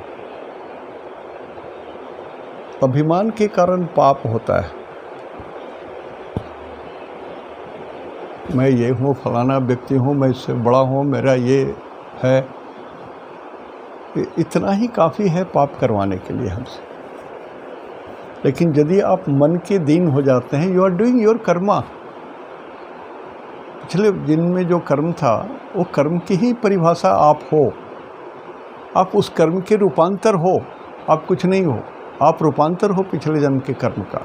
अभिमान के कारण पाप होता है। मैं ये हूँ, फलाना व्यक्ति हूँ, मैं इससे बड़ा हूँ, मेरा ये है, इतना ही काफ़ी है पाप करवाने के लिए हमसे। लेकिन यदि आप मन के दीन हो जाते हैं, you are doing your karma. पिछले दिन में जो कर्म था वो कर्म की ही परिभाषा आप हो, आप उस कर्म के रूपांतर हो, आप कुछ नहीं हो, आप रूपांतर हो पिछले जन्म के कर्म का।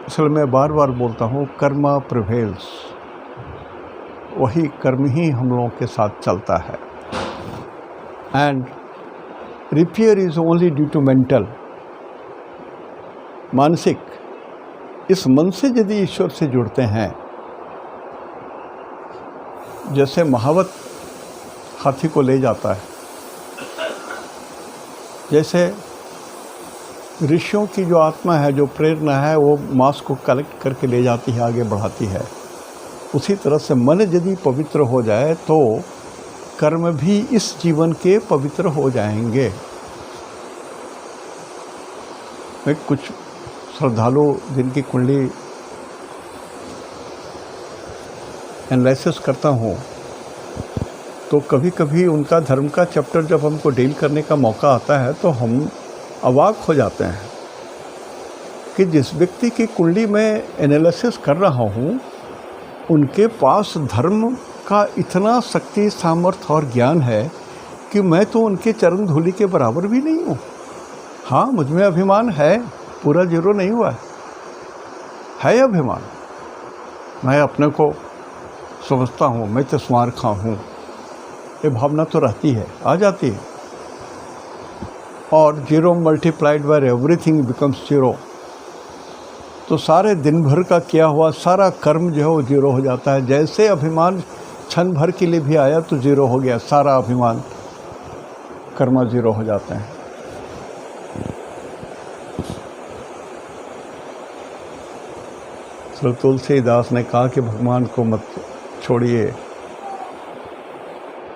इसलिए मैं बार बार बोलता हूँ, कर्मा प्रिवेल्स, वही कर्म ही हम लोगों के साथ चलता है। And repair is only due to mental, मानसिक। इस मन से यदि ईश्वर से जुड़ते हैं, जैसे महावत हाथी को ले जाता है, जैसे ऋषियों की जो आत्मा है, जो प्रेरणा है, वो मास को कलेक्ट करके ले जाती है, आगे बढ़ाती है, उसी तरह से मन यदि पवित्र हो जाए तो कर्म भी इस जीवन के पवित्र हो जाएंगे। मैं कुछ श्रद्धालु जिनकी कुंडली एनालिसिस करता हूँ, तो कभी कभी उनका धर्म का चैप्टर जब हमको डील करने का मौका आता है तो हम अवाक हो जाते हैं कि जिस व्यक्ति की कुंडली में एनालिसिस कर रहा हूँ, उनके पास धर्म का इतना शक्ति, सामर्थ्य और ज्ञान है कि मैं तो उनके चरण धूलि के बराबर भी नहीं हूँ। हाँ, मुझ में अभिमान है, पूरा जीरो नहीं हुआ है अभिमान। मैं अपने को समझता हूँ, मैं तो स्मारक हूँ, ये भावना तो रहती है, आ जाती है। और zero multiplied by everything becomes zero. तो सारे दिन भर का किया हुआ सारा कर्म जो है वो जीरो हो जाता है। जैसे अभिमान क्षण भर के लिए भी आया तो जीरो हो गया, सारा अभिमान कर्म जीरो हो जाते हैं। तो तुलसीदास ने कहा कि भगवान को मत छोड़िए,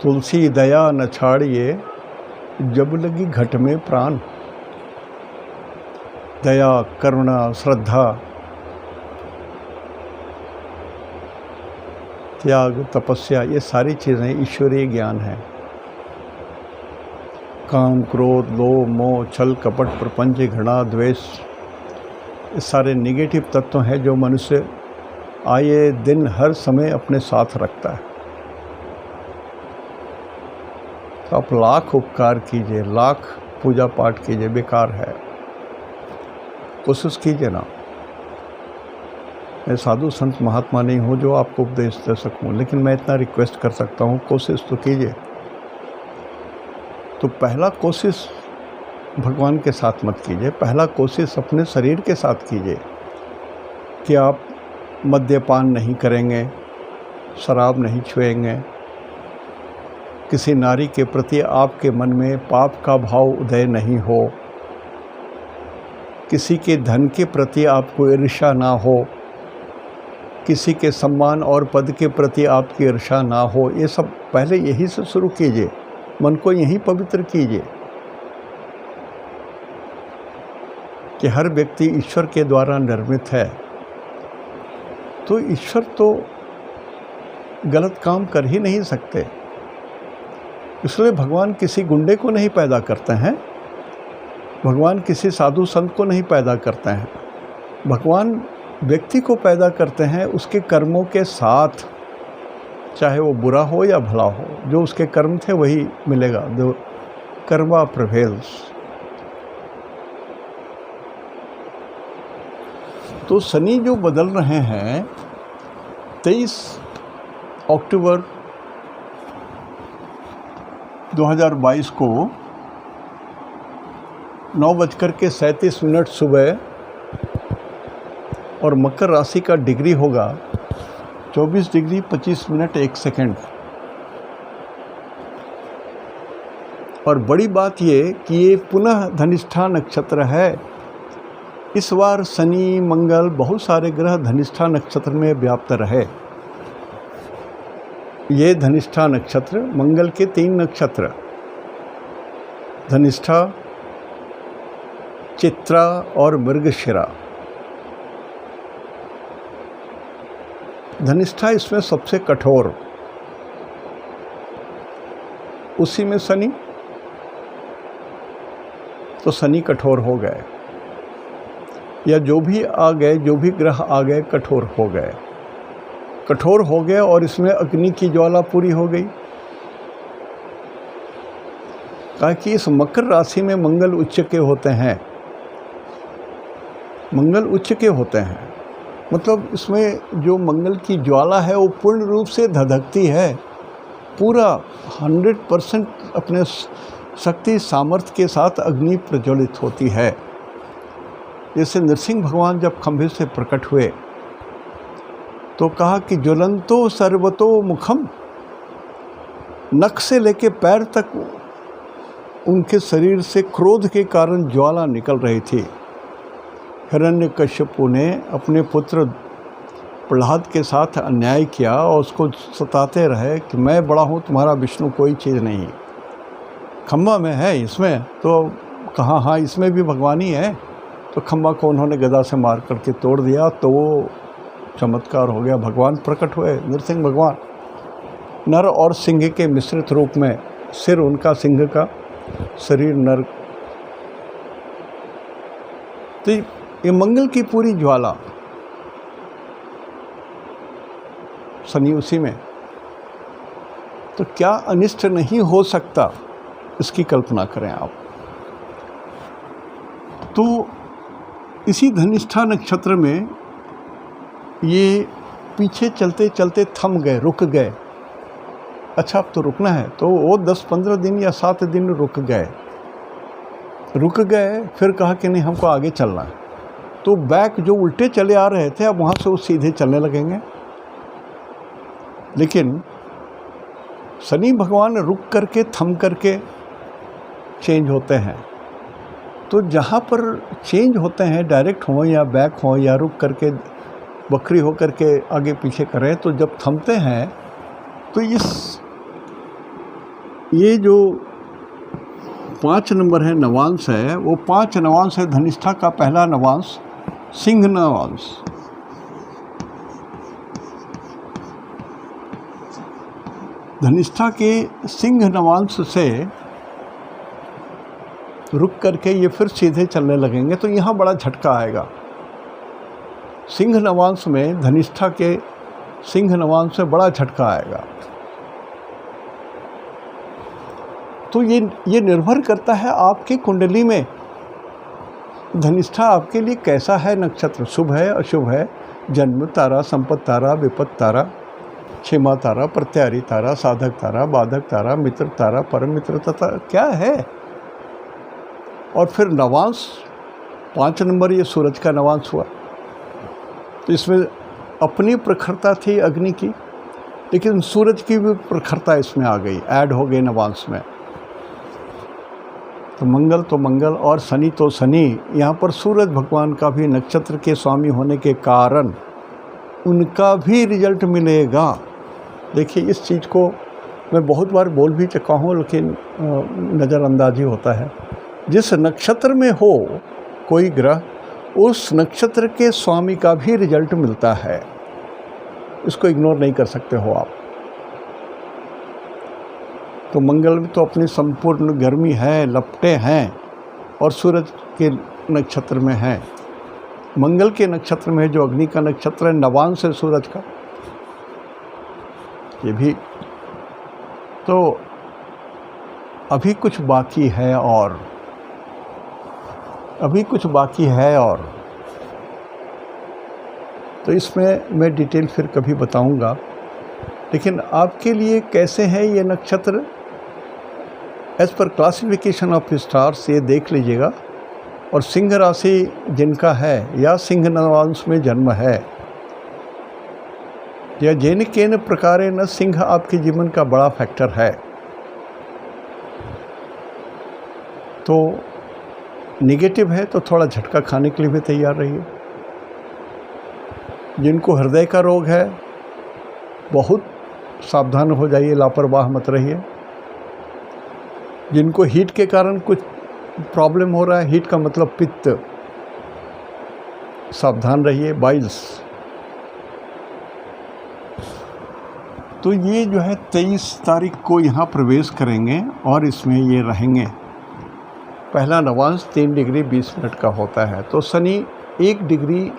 तुलसी दया न छाड़िए, जब लगी घट में प्राण। दया, करुणा, श्रद्धा, त्याग, तपस्या, ये सारी चीज़ें ईश्वरीय ज्ञान है। काम, क्रोध, लोभ, मोह, छल, कपट, प्रपंच, घृणा, द्वेष, ये सारे निगेटिव तत्व हैं जो मनुष्य आए दिन हर समय अपने साथ रखता है। तो आप लाख उपकार कीजिए, लाख पूजा पाठ कीजिए, बेकार है। कोशिश कीजिए ना। मैं साधु संत महात्मा नहीं हूँ जो आपको उपदेश दे सकूँ, लेकिन मैं इतना रिक्वेस्ट कर सकता हूँ, कोशिश तो कीजिए। तो पहला कोशिश भगवान के साथ मत कीजिए, पहला कोशिश अपने शरीर के साथ कीजिए कि आप मद्यपान नहीं करेंगे, शराब नहीं छुएंगे, किसी नारी के प्रति आपके मन में पाप का भाव उदय नहीं हो, किसी के धन के प्रति आपको ईर्ष्या ना हो, किसी के सम्मान और पद के प्रति आपकी ईर्ष्या ना हो। ये सब पहले यही से शुरू कीजिए, मन को यही पवित्र कीजिए कि हर व्यक्ति ईश्वर के द्वारा निर्मित है। तो ईश्वर तो गलत काम कर ही नहीं सकते, इसलिए भगवान किसी गुंडे को नहीं पैदा करते हैं, भगवान किसी साधु संत को नहीं पैदा करते हैं। भगवान व्यक्ति को पैदा करते हैं उसके कर्मों के साथ, चाहे वो बुरा हो या भला हो, जो उसके कर्म थे वही मिलेगा। The Karma prevails. तो शनि जो बदल रहे हैं 23 अक्टूबर 2022 को 9:37 सुबह, और मकर राशि का डिग्री होगा 24 डिग्री 25 मिनट 1 सेकंड। और बड़ी बात ये कि ये पुनः धनिष्ठा नक्षत्र है। इस बार शनि, मंगल, बहुत सारे ग्रह धनिष्ठा नक्षत्र में व्याप्त रहे। ये धनिष्ठा नक्षत्र, मंगल के 3 नक्षत्र धनिष्ठा, चित्रा और मृगशिरा। धनिष्ठा इसमें सबसे कठोर, उसी में शनि, तो शनि कठोर हो गए, या जो भी आ गए, जो भी ग्रह आ गए कठोर हो गए, कठोर हो गए। और इसमें अग्नि की ज्वाला पूरी हो गई। कहा कि इस मकर राशि में मंगल उच्च के होते हैं, मंगल उच्च के होते हैं, मतलब इसमें जो मंगल की ज्वाला है वो पूर्ण रूप से धधकती है, पूरा 100% अपने शक्ति सामर्थ्य के साथ अग्नि प्रज्वलित होती है। जैसे नरसिंह भगवान जब खंभे से प्रकट हुए तो कहा कि ज्वलंतो सर्वतो मुखम, नख से लेके पैर तक उनके शरीर से क्रोध के कारण ज्वाला निकल रही थी। हिरण्यकश्यपु ने अपने पुत्र प्रहलाद के साथ अन्याय किया और उसको सताते रहे कि मैं बड़ा हूँ, तुम्हारा विष्णु कोई चीज़ नहीं। खम्बा में है, इसमें तो कहाँ, हाँ इसमें भी भगवान ही है। तो खम्बा को उन्होंने गदा से मार करके तोड़ दिया, तो वो चमत्कार हो गया, भगवान प्रकट हुए, नरसिंह भगवान। नर और सिंह के मिश्रित रूप में, सिर उनका सिंह का, शरीर नर। तो ये मंगल की पूरी ज्वाला, शनि उसी में, तो क्या अनिष्ट नहीं हो सकता, इसकी कल्पना करें आप। तो इसी धनिष्ठा नक्षत्र में ये पीछे चलते चलते थम गए, रुक गए। अच्छा अब तो रुकना है, तो वो 10-15 दिन या 7 दिन रुक गए। फिर कहा कि नहीं हमको आगे चलना है, तो बैक जो उल्टे चले आ रहे थे अब वहाँ से वो सीधे चलने लगेंगे। लेकिन शनि भगवान रुक करके थम करके चेंज होते हैं। तो जहाँ पर चेंज होते हैं, डायरेक्ट हो या बैक हो या रुक करके वक्री हो करके आगे पीछे करें, तो जब थमते हैं तो ये जो 5 नंबर है नवांश है, वो 5 नवांश है। धनिष्ठा का पहला नवांश सिंह नवांश, धनिष्ठा के सिंह नवांश से रुक करके ये फिर सीधे चलने लगेंगे। तो यहाँ बड़ा झटका आएगा। सिंह नवांश में, धनिष्ठा के सिंह नवांश में बड़ा झटका आएगा। तो ये निर्भर करता है आपकी कुंडली में धनिष्ठा आपके लिए कैसा है नक्षत्र, शुभ है अशुभ है, जन्म तारा, संपत्ति तारा, विपत्ति तारा, क्षमा तारा, प्रत्यारी तारा, साधक तारा, बाधक तारा, मित्र तारा, परम मित्र तारा क्या है। और फिर नवांश 5 नंबर ये सूरज का नवांश हुआ। तो इसमें अपनी प्रखरता थी अग्नि की, लेकिन सूरज की भी प्रखरता इसमें आ गई, ऐड हो गई नवांश में। तो मंगल और शनि तो शनि, यहाँ पर सूरज भगवान का भी नक्षत्र के स्वामी होने के कारण उनका भी रिजल्ट मिलेगा। देखिए इस चीज़ को मैं बहुत बार बोल भी चुका हूँ, लेकिन नज़रअंदाजी होता है। जिस नक्षत्र में हो कोई ग्रह, उस नक्षत्र के स्वामी का भी रिजल्ट मिलता है, इसको इग्नोर नहीं कर सकते हो आप। तो मंगल में तो अपनी संपूर्ण गर्मी है, लपटे हैं, और सूरज के नक्षत्र में है। मंगल के नक्षत्र में जो अग्नि का नक्षत्र है, नवांश है सूरज का, ये भी। तो अभी कुछ बाकी है, और तो इसमें मैं डिटेल फिर कभी बताऊंगा। लेकिन आपके लिए कैसे है ये नक्षत्र, as per classification of stars ये देख लीजिएगा। और सिंह राशि जिनका है या सिंह नवांश में जन्म है, या जेन केन प्रकारे न, सिंह आपके जीवन का बड़ा फैक्टर है। तो नेगेटिव है तो थोड़ा झटका खाने के लिए भी तैयार रहिए। जिनको हृदय का रोग है बहुत सावधान हो जाइए, लापरवाह मत रहिए। जिनको हीट के कारण कुछ प्रॉब्लम हो रहा है, हीट का मतलब पित्त, सावधान रहिए, बाइल्स। तो ये जो है 23 तारीख को यहाँ प्रवेश करेंगे और इसमें ये रहेंगे। पहला नवांश 3 डिग्री 20 मिनट का होता है। तो शनि 1 डिग्री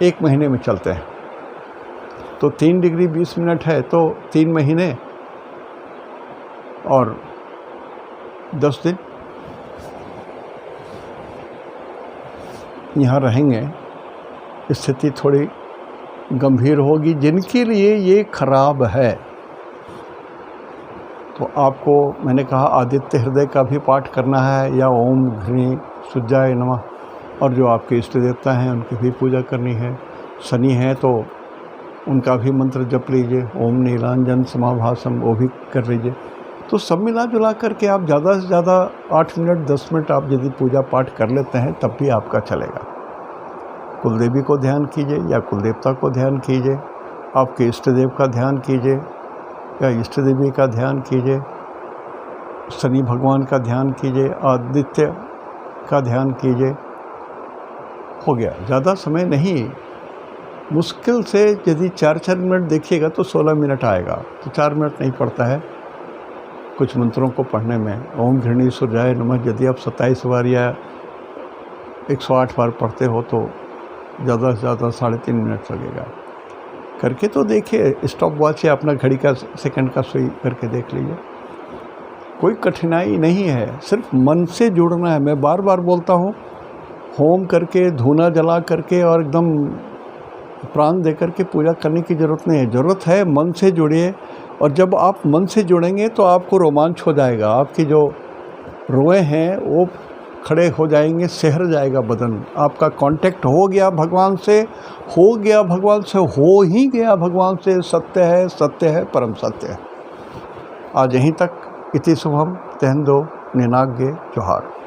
1 महीने में चलते हैं। तो 3 डिग्री 20 मिनट है, तो 3 महीने और 10 दिन यहाँ रहेंगे। स्थिति थोड़ी गंभीर होगी जिनके लिए ये खराब है। तो आपको मैंने कहा आदित्य हृदय का भी पाठ करना है, या ओम घृणी सूर्याय नमः, और जो आपके इष्ट देवता हैं उनकी भी पूजा करनी है। शनि है तो उनका भी मंत्र जप लीजिए, ओम नीलांजन समाभासम, वो भी कर लीजिए। तो सब मिला जुला करके आप ज़्यादा से ज़्यादा 8 मिनट 10 मिनट आप यदि पूजा पाठ कर लेते हैं तब भी आपका चलेगा। कुलदेवी को ध्यान कीजिए या कुलदेवता को ध्यान कीजिए, आपके इष्ट देव का ध्यान कीजिए या इष्ट देवी का ध्यान कीजिए, शनि भगवान का ध्यान कीजिए, आदित्य का ध्यान कीजिए। हो गया, ज़्यादा समय नहीं, मुश्किल से यदि 4-4 मिनट देखिएगा तो 16 मिनट आएगा। तो 4 मिनट नहीं पड़ता है कुछ मंत्रों को पढ़ने में। ओम घृणी सूर्याय नमः यदि आप 27 बार या 108 बार पढ़ते हो तो ज़्यादा से ज़्यादा 3.5 मिनट लगेगा। करके तो देखिए, स्टॉप वॉच या अपना घड़ी का सेकंड का सुई करके देख लीजिए। कोई कठिनाई नहीं है, सिर्फ मन से जुड़ना है। मैं बार बार बोलता हूँ, होम करके, धूना जला करके और एकदम प्राण दे करके पूजा करने की ज़रूरत नहीं है। ज़रूरत है मन से जुड़िए, और जब आप मन से जुड़ेंगे तो आपको रोमांच हो जाएगा, आपकी जो रोए हैं वो खड़े हो जाएंगे, सहर जाएगा बदन। आपका कांटेक्ट हो गया भगवान से, हो गया भगवान से, हो ही गया भगवान से। सत्य है परम सत्य है। आज यहीं तक। इति शुभम। तेहंदो निनाग्ये जोहार।